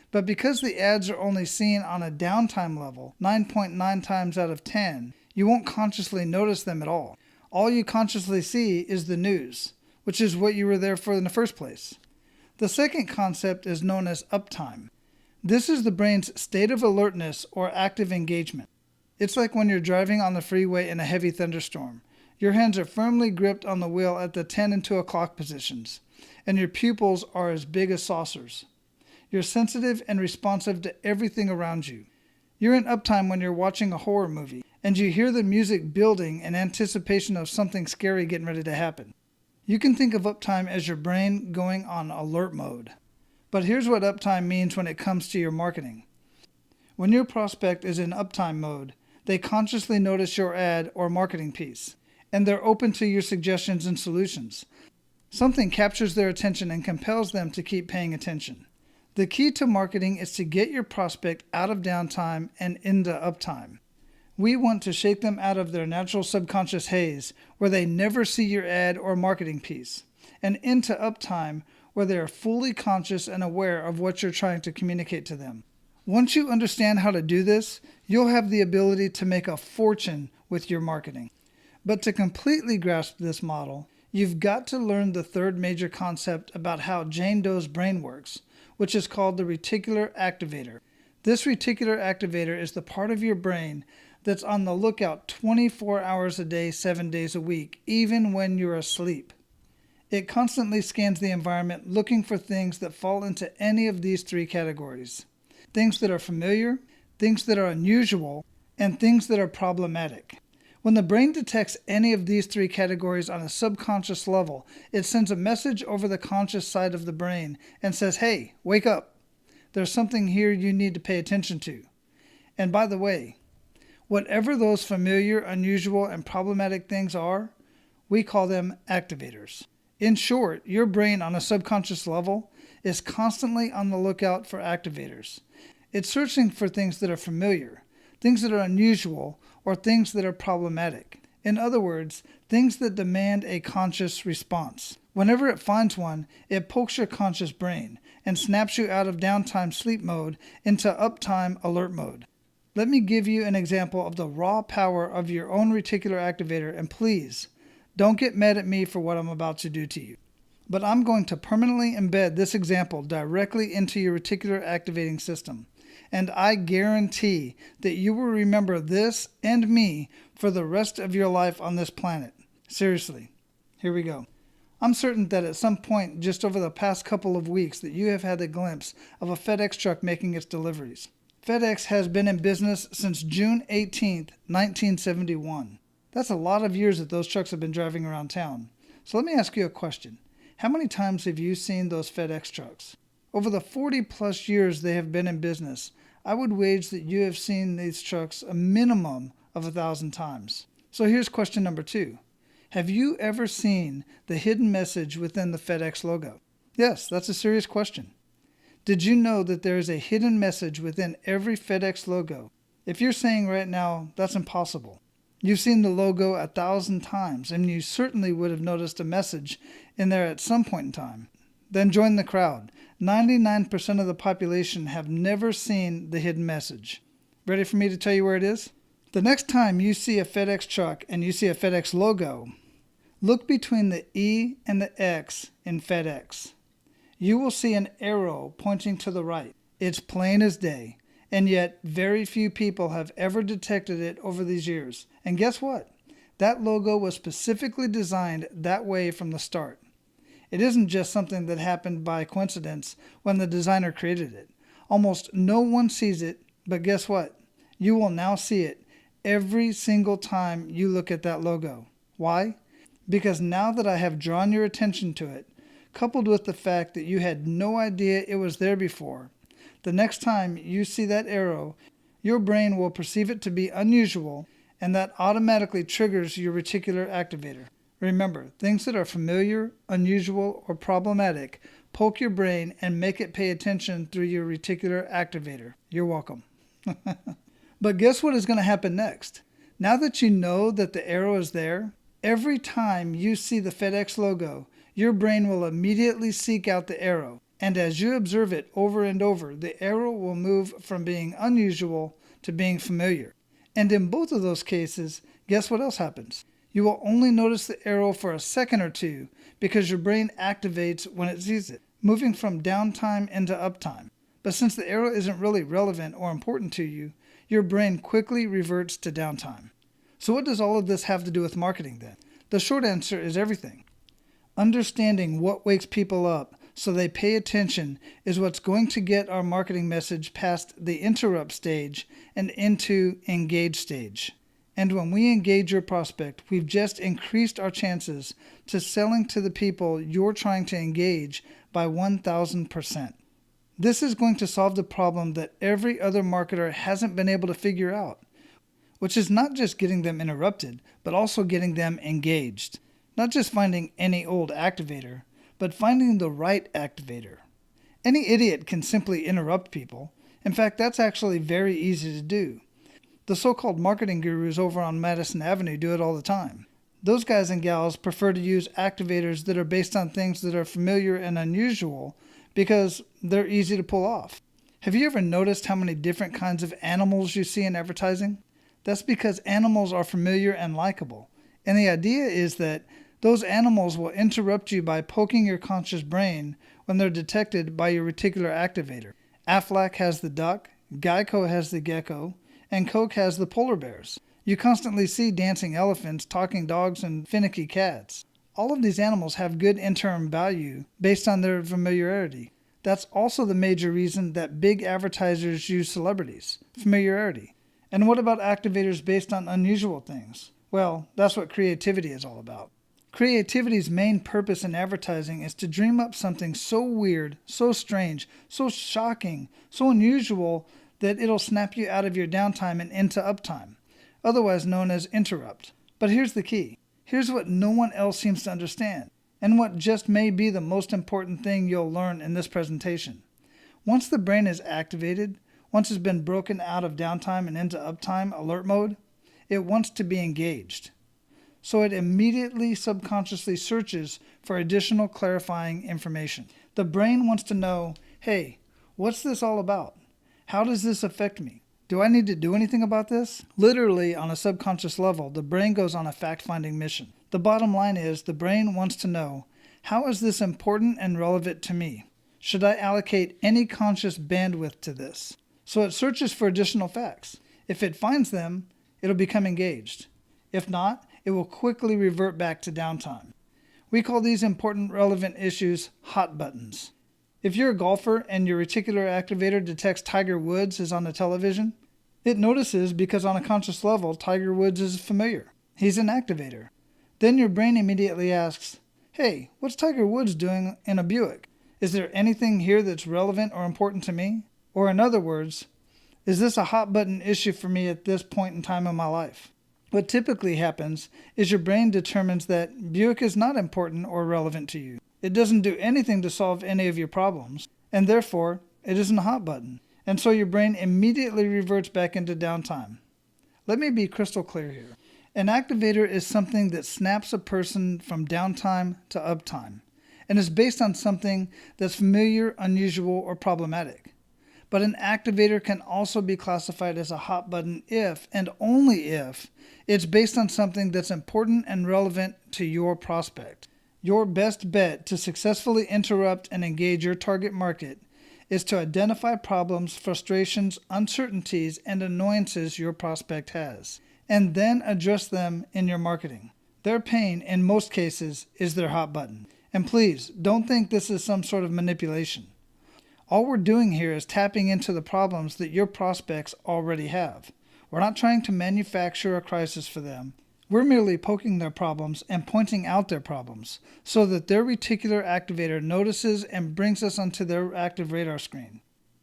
But because the ads are only seen on a downtime level, 9.9 times out of 10, you won't consciously notice them at all. All you consciously see is the news, which is what you were there for in the first place. The second concept is known as uptime. This is the brain's state of alertness or active engagement. It's like when you're driving on the freeway in a heavy thunderstorm. Your hands are firmly gripped on the wheel at the 10 and 2 o'clock positions, and your pupils are as big as saucers. You're sensitive and responsive to everything around you. You're in uptime when you're watching a horror movie, and you hear the music building in anticipation of something scary getting ready to happen. You can think of uptime as your brain going on alert mode. But here's what uptime means when it comes to your marketing. When your prospect is in uptime mode, they consciously notice your ad or marketing piece, and they're open to your suggestions and solutions. Something captures their attention and compels them to keep paying attention. The key to marketing is to get your prospect out of downtime and into uptime. We want to shake them out of their natural subconscious haze, where they never see your ad or marketing piece, and into uptime, where they are fully conscious and aware of what you're trying to communicate to them. Once you understand how to do this, you'll have the ability to make a fortune with your marketing. But to completely grasp this model, you've got to learn the third major concept about how Jane Doe's brain works, which is called the reticular activator. This reticular activator is the part of your brain that's on the lookout 24 hours a day, 7 days a week, even when you're asleep. It constantly scans the environment looking for things that fall into any of these three categories. Things that are familiar, things that are unusual, and things that are problematic. When the brain detects any of these three categories on a subconscious level, it sends a message over the conscious side of the brain and says, "Hey, wake up. There's something here you need to pay attention to." And by the way, whatever those familiar, unusual, and problematic things are, we call them activators. In short, your brain on a subconscious level is constantly on the lookout for activators. It's searching for things that are familiar, things that are unusual, or things that are problematic. In other words, things that demand a conscious response. Whenever it finds one, it pokes your conscious brain and snaps you out of downtime sleep mode into uptime alert mode. Let me give you an example of the raw power of your own reticular activator, and please, don't get mad at me for what I'm about to do to you. But I'm going to permanently embed this example directly into your reticular activating system. And I guarantee that you will remember this and me for the rest of your life on this planet. Seriously. Here we go. I'm certain that at some point just over the past couple of weeks that you have had a glimpse of a FedEx truck making its deliveries. FedEx has been in business since June 18th, 1971. That's a lot of years that those trucks have been driving around town. So let me ask you a question. How many times have you seen those FedEx trucks? Over the 40 plus years they have been in business, I would wage that you have seen these trucks a minimum of 1,000 times. So here's question number 2. Have you ever seen the hidden message within the FedEx logo? Yes, that's a serious question. Did you know that there is a hidden message within every FedEx logo? If you're saying right now, that's impossible. You've seen the logo 1,000 times, and you certainly would have noticed a message in there at some point in time. Then join the crowd. 99% of the population have never seen the hidden message. Ready for me to tell you where it is? The next time you see a FedEx truck and you see a FedEx logo, look between the E and the X in FedEx. You will see an arrow pointing to the right. It's plain as day, and yet very few people have ever detected it over these years. And guess what? That logo was specifically designed that way from the start. It isn't just something that happened by coincidence when the designer created it. Almost no one sees it, but guess what? You will now see it every single time you look at that logo. Why? Because now that I have drawn your attention to it, coupled with the fact that you had no idea it was there before, the next time you see that arrow, your brain will perceive it to be unusual, and that automatically triggers your reticular activator. Remember, things that are familiar, unusual, or problematic poke your brain and make it pay attention through your reticular activator. You're welcome. But guess what is going to happen next? Now that you know that the arrow is there, every time you see the FedEx logo, your brain will immediately seek out the arrow. And as you observe it over and over, the arrow will move from being unusual to being familiar. And in both of those cases, guess what else happens? You will only notice the arrow for a second or two because your brain activates when it sees it, moving from downtime into uptime. But since the arrow isn't really relevant or important to you, your brain quickly reverts to downtime. So what does all of this have to do with marketing then? The short answer is everything. Understanding what wakes people up so they pay attention is what's going to get our marketing message past the interrupt stage and into engage stage. And when we engage your prospect, we've just increased our chances to selling to the people you're trying to engage by 1,000%. This is going to solve the problem that every other marketer hasn't been able to figure out, which is not just getting them interrupted, but also getting them engaged. Not just finding any old activator, but finding the right activator. Any idiot can simply interrupt people. In fact, that's actually very easy to do. The so-called marketing gurus over on Madison Avenue do it all the time. Those guys and gals prefer to use activators that are based on things that are familiar and unusual because they're easy to pull off. Have you ever noticed how many different kinds of animals you see in advertising? That's because animals are familiar and likable. And the idea is that those animals will interrupt you by poking your conscious brain when they're detected by your reticular activator. Aflac has the duck, Geico has the gecko, and Coke has the polar bears. You constantly see dancing elephants, talking dogs, and finicky cats. All of these animals have good interim value based on their familiarity. That's also the major reason that big advertisers use celebrities, familiarity. And what about activators based on unusual things? Well, that's what creativity is all about. Creativity's main purpose in advertising is to dream up something so weird, so strange, so shocking, so unusual that it'll snap you out of your downtime and into uptime, otherwise known as interrupt. But here's the key. Here's what no one else seems to understand, and what just may be the most important thing you'll learn in this presentation. Once the brain is activated, once it's been broken out of downtime and into uptime, alert mode, it wants to be engaged. So it immediately subconsciously searches for additional clarifying information. The brain wants to know, hey, what's this all about? How does this affect me? Do I need to do anything about this? Literally, on a subconscious level, the brain goes on a fact-finding mission. The bottom line is the brain wants to know, how is this important and relevant to me? Should I allocate any conscious bandwidth to this? So it searches for additional facts. If it finds them, it'll become engaged. If not, it will quickly revert back to downtime. We call these important relevant issues hot buttons. If you're a golfer and your reticular activator detects Tiger Woods is on the television, it notices because on a conscious level, Tiger Woods is familiar. He's an activator. Then your brain immediately asks, hey, what's Tiger Woods doing in a Buick? Is there anything here that's relevant or important to me? Or in other words, is this a hot button issue for me at this point in time in my life? What typically happens is your brain determines that Buick is not important or relevant to you. It doesn't do anything to solve any of your problems, and therefore, it isn't a hot button. And so your brain immediately reverts back into downtime. Let me be crystal clear here. An activator is something that snaps a person from downtime to uptime, and is based on something that's familiar, unusual, or problematic. But an activator can also be classified as a hot button if, and only if, it's based on something that's important and relevant to your prospect. Your best bet to successfully interrupt and engage your target market is to identify problems, frustrations, uncertainties, and annoyances your prospect has, and then address them in your marketing. Their pain, in most cases, is their hot button. And please, don't think this is some sort of manipulation. All we're doing here is tapping into the problems that your prospects already have. We're not trying to manufacture a crisis for them. We're merely poking their problems and pointing out their problems so that their reticular activator notices and brings us onto their active radar screen.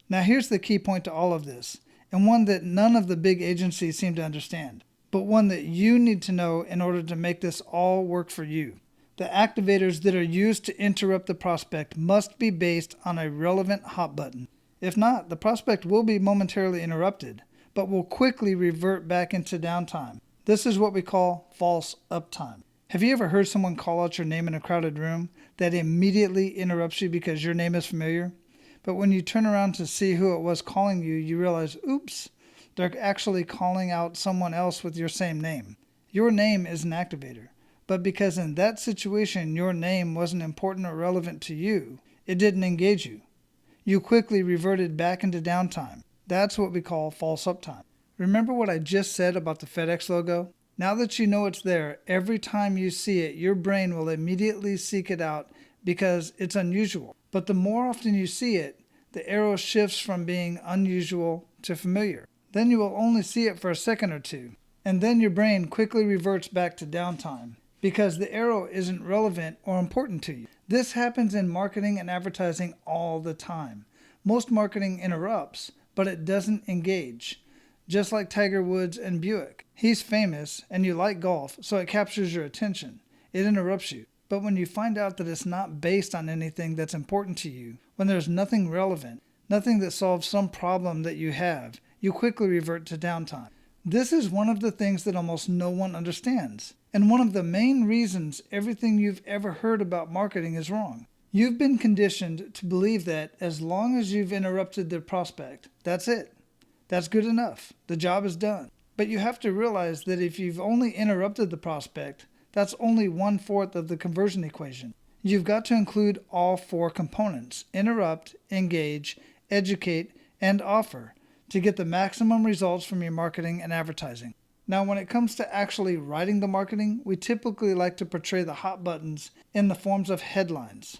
Now here's the key point to all of this, and one that none of the big agencies seem to understand, but one that you need to know in order to make this all work for you. The activators that are used to interrupt the prospect must be based on a relevant hot button. If not, the prospect will be momentarily interrupted, but will quickly revert back into downtime. This is what we call false uptime. Have you ever heard someone call out your name in a crowded room that immediately interrupts you because your name is familiar? But when you turn around to see who it was calling you, you realize, oops, they're actually calling out someone else with your same name. Your name is an activator. But because in that situation your name wasn't important or relevant to you, it didn't engage you. You quickly reverted back into downtime. That's what we call false uptime. Remember what I just said about the FedEx logo? Now that you know it's there, every time you see it, your brain will immediately seek it out because it's unusual. But the more often you see it, the arrow shifts from being unusual to familiar. Then you will only see it for a second or two, and then your brain quickly reverts back to downtime because the arrow isn't relevant or important to you. This happens in marketing and advertising all the time. Most marketing interrupts, but it doesn't engage. Just like Tiger Woods and Buick. He's famous and you like golf, so it captures your attention. It interrupts you. But when you find out that it's not based on anything that's important to you, when there's nothing relevant, nothing that solves some problem that you have, you quickly revert to downtime. This is one of the things that almost no one understands, and one of the main reasons everything you've ever heard about marketing is wrong. You've been conditioned to believe that as long as you've interrupted the prospect, that's it. That's good enough. The job is done. But you have to realize that if you've only interrupted the prospect, that's only 1/4 of the conversion equation. You've got to include all 4 components: interrupt, engage, educate, and offer to get the maximum results from your marketing and advertising. Now, when it comes to actually writing the marketing, we typically like to portray the hot buttons in the forms of headlines.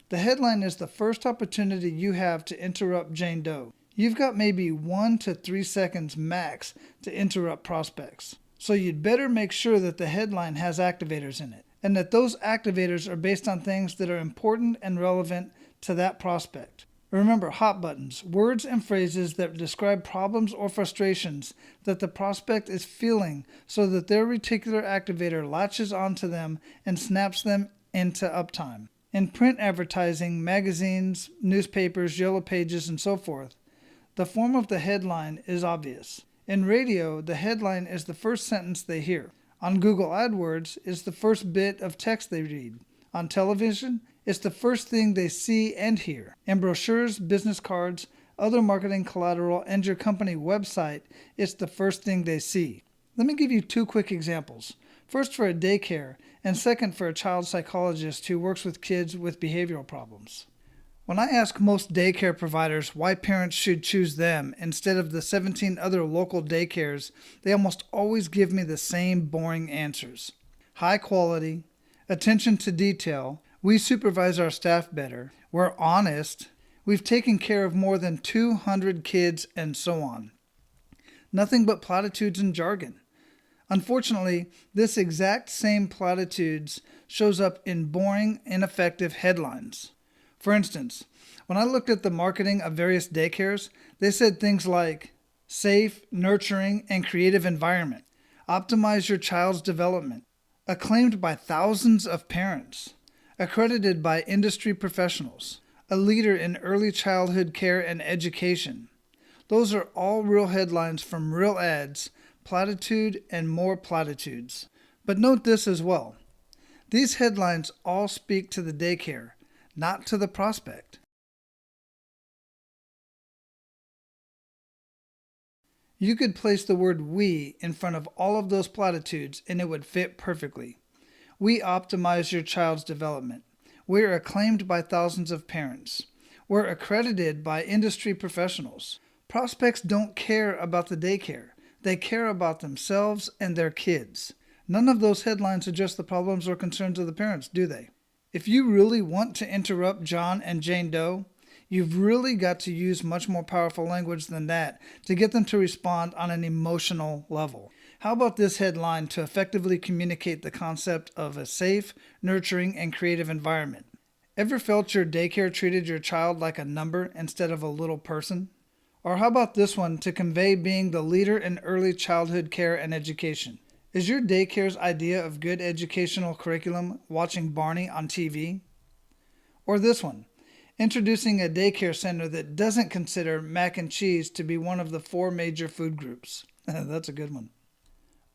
The headline is the first opportunity you have to interrupt Jane Doe. You've got maybe 1 to 3 seconds max to interrupt prospects. So you'd better make sure that the headline has activators in it, and that those activators are based on things that are important and relevant to that prospect. Remember, hot buttons, words and phrases that describe problems or frustrations that the prospect is feeling so that their reticular activator latches onto them and snaps them into Uptime. In print advertising, magazines, newspapers, yellow pages, and so forth, the form of the headline is obvious. In radio, the headline is the first sentence they hear. On Google AdWords, it's the first bit of text they read. On television, it's the first thing they see and hear. In brochures, business cards, other marketing collateral, and your company website, it's the first thing they see. Let me give you 2 quick examples. First for a daycare, and second for a child psychologist who works with kids with behavioral problems. When I ask most daycare providers why parents should choose them instead of the 17 other local daycares, they almost always give me the same boring answers. High quality, attention to detail, we supervise our staff better, we're honest, we've taken care of more than 200 kids, and so on. Nothing but platitudes and jargon. Unfortunately, this exact same platitudes shows up in boring, ineffective headlines. For instance, when I looked at the marketing of various daycares, they said things like safe, nurturing, and creative environment, optimize your child's development, acclaimed by thousands of parents, accredited by industry professionals, a leader in early childhood care and education. Those are all real headlines from real ads, platitude and more platitudes. But note this as well. These headlines all speak to the daycare, not to the prospect. You could place the word we in front of all of those platitudes and it would fit perfectly. We optimize your child's development. We're acclaimed by thousands of parents. We're accredited by industry professionals. Prospects don't care about the daycare. They care about themselves and their kids. None of those headlines address the problems or concerns of the parents, do they? If you really want to interrupt John and Jane Doe, you've really got to use much more powerful language than that to get them to respond on an emotional level. How about this headline to effectively communicate the concept of a safe, nurturing, and creative environment? Ever felt your daycare treated your child like a number instead of a little person? Or how about this one to convey being the leader in early childhood care and education? Is your daycare's idea of good educational curriculum watching Barney on TV? Or this one, introducing a daycare center that doesn't consider mac and cheese to be one of the 4 major food groups. That's a good one.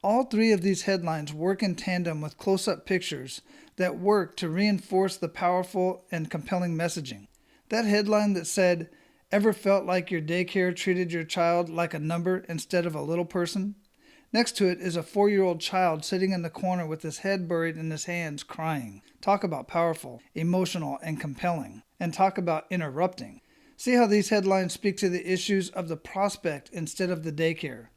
All 3 of these headlines work in tandem with close-up pictures that work to reinforce the powerful and compelling messaging. That headline that said, "Ever felt like your daycare treated your child like a number instead of a little person?" Next to it is a 4-year-old child sitting in the corner with his head buried in his hands crying. Talk about powerful, emotional, and compelling. And talk about interrupting. See how these headlines speak to the issues of the prospect instead of the daycare.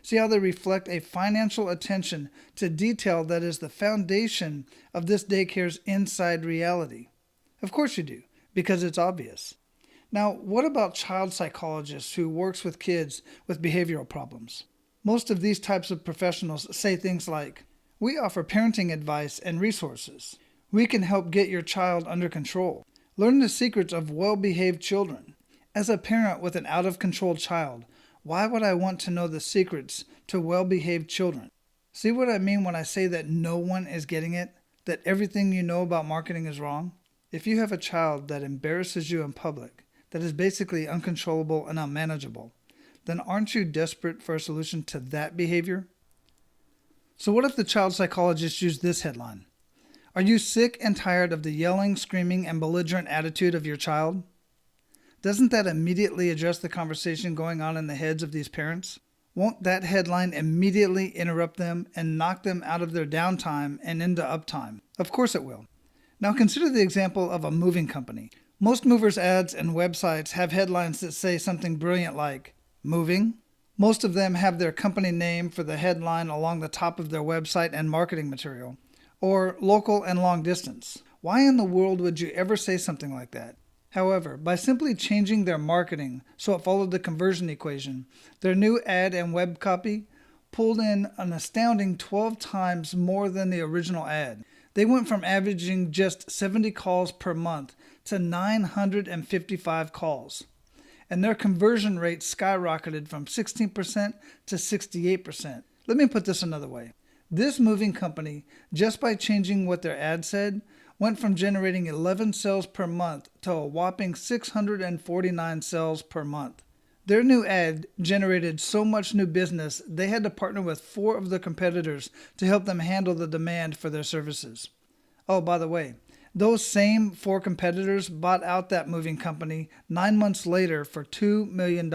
See how they reflect a financial attention to detail that is the foundation of this daycare's inside reality? Of course you do, because it's obvious. Now, what about child psychologists who works with kids with behavioral problems? Most of these types of professionals say things like, "We offer parenting advice and resources. We can help get your child under control. Learn the secrets of well-behaved children." As a parent with an out-of-control child, why would I want to know the secrets to well-behaved children? See what I mean when I say that no one is getting it? That everything you know about marketing is wrong? If you have a child that embarrasses you in public, that is basically uncontrollable and unmanageable, then aren't you desperate for a solution to that behavior? So what if the child psychologist used this headline? Are you sick and tired of the yelling, screaming, and belligerent attitude of your child? Doesn't that immediately address the conversation going on in the heads of these parents? Won't that headline immediately interrupt them and knock them out of their downtime and into uptime? Of course it will. Now consider the example of a moving company. Most movers' ads and websites have headlines that say something brilliant like, "Moving." Most of them have their company name for the headline along the top of their website and marketing material, or "Local and long distance." Why in the world would you ever say something like that? However, by simply changing their marketing so it followed the conversion equation, their new ad and web copy pulled in an astounding 12 times more than the original ad. They went from averaging just 70 calls per month to 955 calls. And their conversion rate skyrocketed from 16% to 68%. Let me put this another way. This moving company, just by changing what their ad said, went from generating 11 sales per month to a whopping 649 sales per month. Their new ad generated so much new business, they had to partner with 4 of their competitors to help them handle the demand for their services. Oh, by the way, those same 4 competitors bought out that moving company 9 months later for $2 million,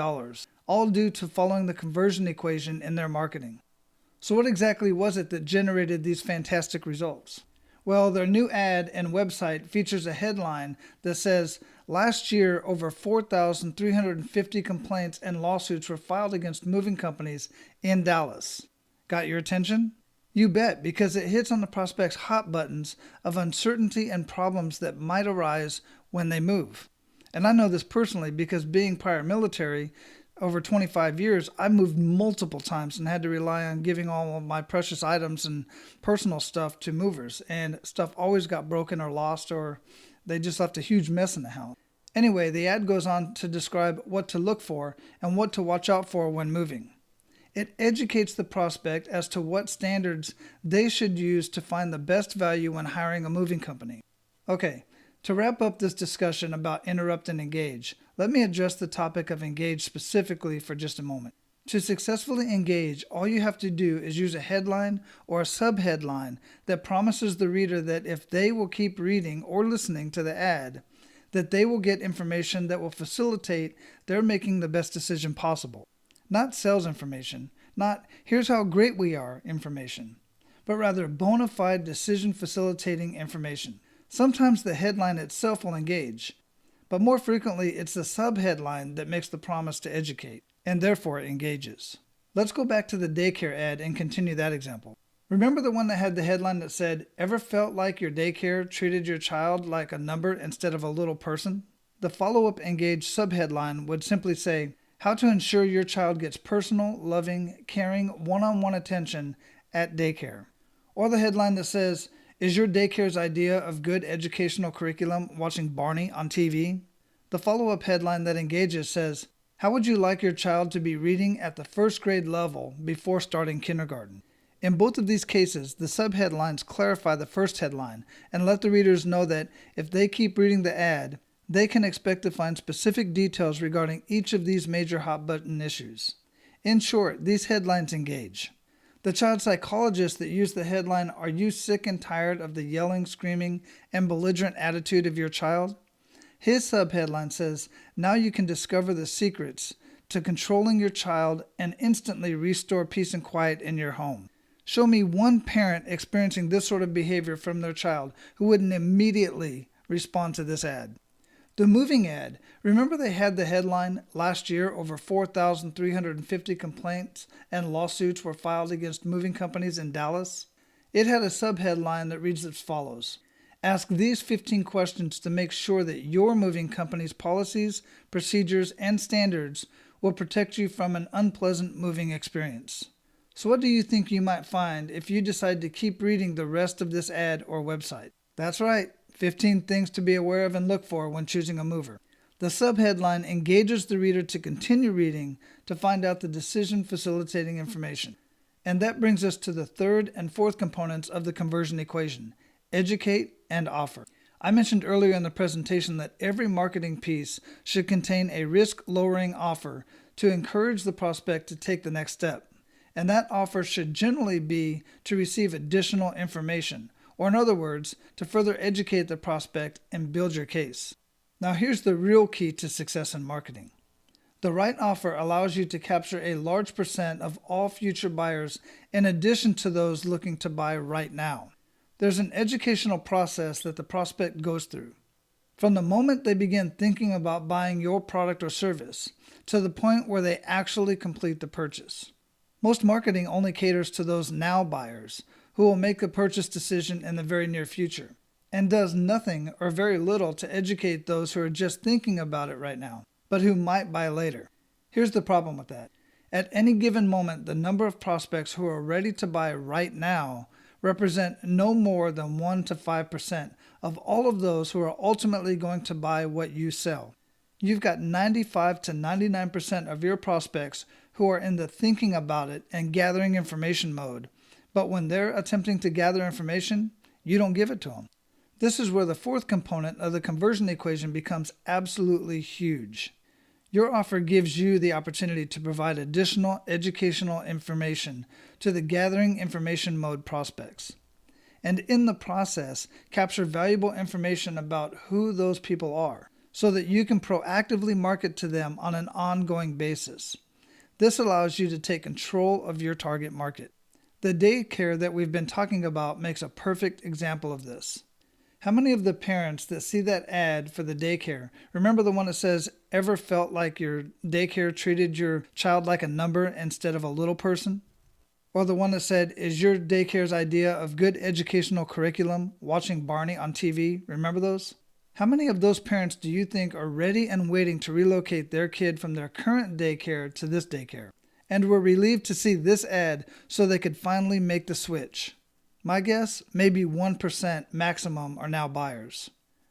all due to following the conversion equation in their marketing. So what exactly was it that generated these fantastic results? Well, their new ad and website features a headline that says, "Last year, over 4,350 complaints and lawsuits were filed against moving companies in Dallas." Got your attention? You bet, because it hits on the prospect's hot buttons of uncertainty and problems that might arise when they move. And I know this personally because being prior military, over 25 years, I moved multiple times and had to rely on giving all of my precious items and personal stuff to movers, and stuff always got broken or lost, or they just left a huge mess in the house. Anyway, the ad goes on to describe what to look for and what to watch out for when moving. It educates the prospect as to what standards they should use to find the best value when hiring a moving company. Okay, to wrap up this discussion about interrupt and engage, let me address the topic of engage specifically for just a moment. To successfully engage, all you have to do is use a headline or a subheadline that promises the reader that if they will keep reading or listening to the ad, that they will get information that will facilitate their making the best decision possible. Not sales information, not "here's how great we are" information, but rather bona fide decision facilitating information. Sometimes the headline itself will engage, but more frequently it's the subheadline that makes the promise to educate, and therefore it engages. Let's go back to the daycare ad and continue that example. Remember the one that had the headline that said, "Ever felt like your daycare treated your child like a number instead of a little person?" The follow-up engage subheadline would simply say, "How to ensure your child gets personal, loving, caring, one-on-one attention at daycare." Or the headline that says, "Is your daycare's idea of good educational curriculum watching Barney on TV?" The follow-up headline that engages says, "How would you like your child to be reading at the first grade level before starting kindergarten?" In both of these cases, the subheadlines clarify the first headline and let the readers know that if they keep reading the ad, they can expect to find specific details regarding each of these major hot-button issues. In short, these headlines engage. The child psychologist that used the headline, "Are you sick and tired of the yelling, screaming, and belligerent attitude of your child?" His subheadline says, "Now you can discover the secrets to controlling your child and instantly restore peace and quiet in your home." Show me one parent experiencing this sort of behavior from their child who wouldn't immediately respond to this ad. The moving ad, remember they had the headline, "Last year, over 4,350 complaints and lawsuits were filed against moving companies in Dallas"? It had a subheadline that reads as follows: "Ask these 15 questions to make sure that your moving company's policies, procedures, and standards will protect you from an unpleasant moving experience." So what do you think you might find if you decide to keep reading the rest of this ad or website? That's right, 15 things to be aware of and look for when choosing a mover. The subheadline engages the reader to continue reading to find out the decision facilitating information. And that brings us to the third and fourth components of the conversion equation: educate and offer. I mentioned earlier in the presentation that every marketing piece should contain a risk-lowering offer to encourage the prospect to take the next step. And that offer should generally be to receive additional information, or in other words, to further educate the prospect and build your case. Now here's the real key to success in marketing. The right offer allows you to capture a large percent of all future buyers in addition to those looking to buy right now. There's an educational process that the prospect goes through. From the moment they begin thinking about buying your product or service to the point where they actually complete the purchase. Most marketing only caters to those now buyers who will make a purchase decision in the very near future, and does nothing or very little to educate those who are just thinking about it right now, but who might buy later. Here's the problem with that. At any given moment, the number of prospects who are ready to buy right now represent no more than 1 to 5% of all of those who are ultimately going to buy what you sell. You've got 95 to 99% of your prospects who are in the thinking about it and gathering information mode, but when they're attempting to gather information, you don't give it to them. This is where the fourth component of the conversion equation becomes absolutely huge. Your offer gives you the opportunity to provide additional educational information to the gathering information mode prospects, and in the process, capture valuable information about who those people are so that you can proactively market to them on an ongoing basis. This allows you to take control of your target market. The daycare that we've been talking about makes a perfect example of this. How many of the parents that see that ad for the daycare, remember the one that says, "Ever felt like your daycare treated your child like a number instead of a little person?" Or the one that said, "Is your daycare's idea of good educational curriculum watching Barney on TV?" Remember those? How many of those parents do you think are ready and waiting to relocate their kid from their current daycare to this daycare, and were relieved to see this ad so they could finally make the switch? My guess, maybe 1% maximum are now buyers.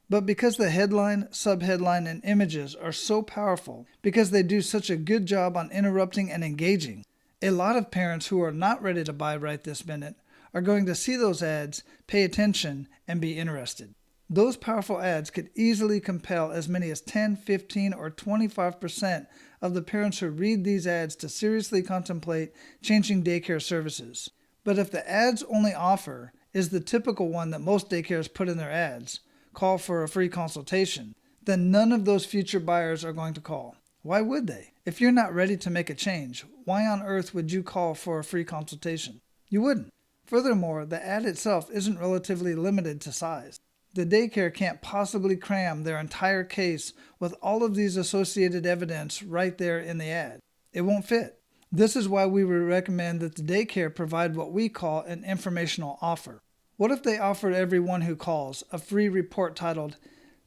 But because the headline, subheadline, and images are so powerful, because they do such a good job on interrupting and engaging, a lot of parents who are not ready to buy right this minute are going to see those ads, pay attention, and be interested. Those powerful ads could easily compel as many as 10, 15, or 25% of the parents who read these ads to seriously contemplate changing daycare services. But if the ad's only offer is the typical one that most daycares put in their ads, call for a free consultation, then none of those future buyers are going to call. Why would they? If you're not ready to make a change, why on earth would you call for a free consultation? You wouldn't. Furthermore, the ad itself isn't relatively limited to size. The daycare can't possibly cram their entire case with all of these associated evidence right there in the ad. It won't fit. This is why we would recommend that the daycare provide what we call an informational offer. What if they offered everyone who calls a free report titled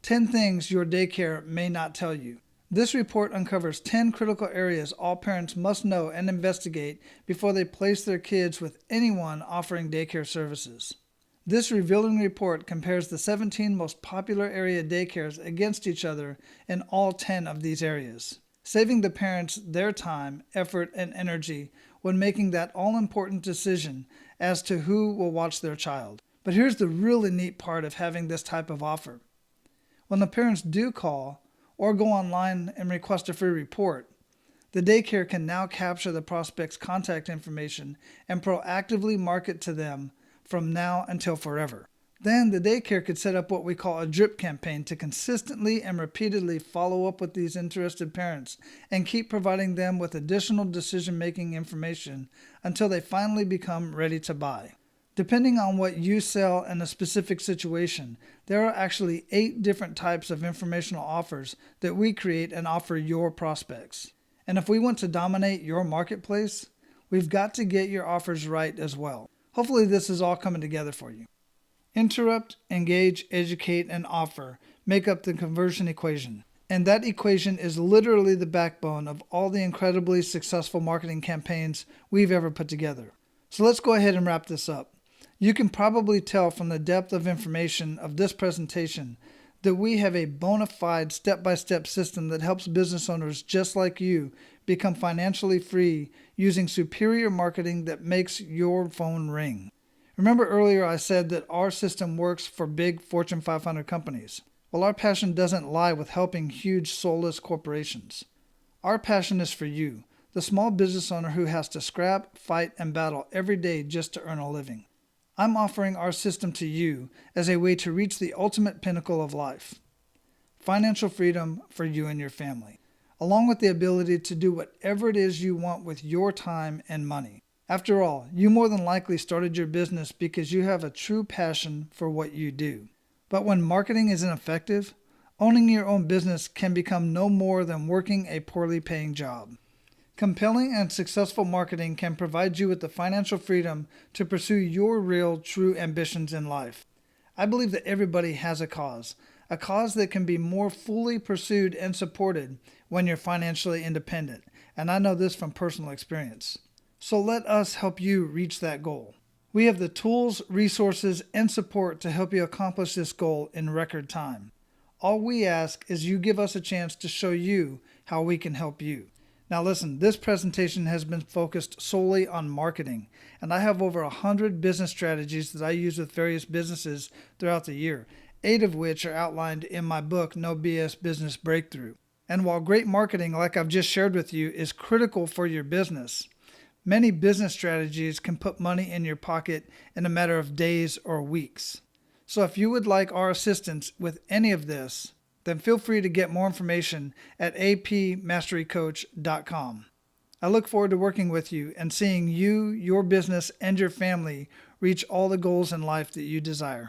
10 Things Your Daycare May Not Tell You? This report uncovers 10 critical areas all parents must know and investigate before they place their kids with anyone offering daycare services. This revealing report compares the 17 most popular area daycares against each other in all 10 of these areas, saving the parents their time, effort, and energy when making that all-important decision as to who will watch their child. But here's the really neat part of having this type of offer. When the parents do call or go online and request a free report, the daycare can now capture the prospect's contact information and proactively market to them from now until forever. Then the daycare could set up what we call a drip campaign to consistently and repeatedly follow up with these interested parents and keep providing them with additional decision-making information until they finally become ready to buy. Depending on what you sell in a specific situation, there are actually 8 different types of informational offers that we create and offer your prospects. And if we want to dominate your marketplace, we've got to get your offers right as well. Hopefully this is all coming together for you. Interrupt, engage, educate, and offer make up the conversion equation. And that equation is literally the backbone of all the incredibly successful marketing campaigns we've ever put together. So let's go ahead and wrap this up. You can probably tell from the depth of information of this presentation that we have a bona fide step-by-step system that helps business owners just like you become financially free using superior marketing that makes your phone ring. Remember earlier I said that our system works for big Fortune 500 companies. Well, our passion doesn't lie with helping huge soulless corporations. Our passion is for you, the small business owner who has to scrap, fight, and battle every day just to earn a living. I'm offering our system to you as a way to reach the ultimate pinnacle of life. Financial freedom for you and your family, along with the ability to do whatever it is you want with your time and money. After all, you more than likely started your business because you have a true passion for what you do. But when marketing is ineffective, owning your own business can become no more than working a poorly paying job. Compelling and successful marketing can provide you with the financial freedom to pursue your real, true ambitions in life. I believe that everybody has a cause that can be more fully pursued and supported when you're financially independent, and I know this from personal experience. So let us help you reach that goal. We have the tools, resources, and support to help you accomplish this goal in record time. All we ask is you give us a chance to show you how we can help you. Now listen, this presentation has been focused solely on marketing, and I have over 100 business strategies that I use with various businesses throughout the year, 8 of which are outlined in my book, No BS Business Breakthrough. And while great marketing, like I've just shared with you, is critical for your business, many business strategies can put money in your pocket in a matter of days or weeks. So if you would like our assistance with any of this, then feel free to get more information at apmasterycoach.com. I look forward to working with you and seeing you, your business, and your family reach all the goals in life that you desire.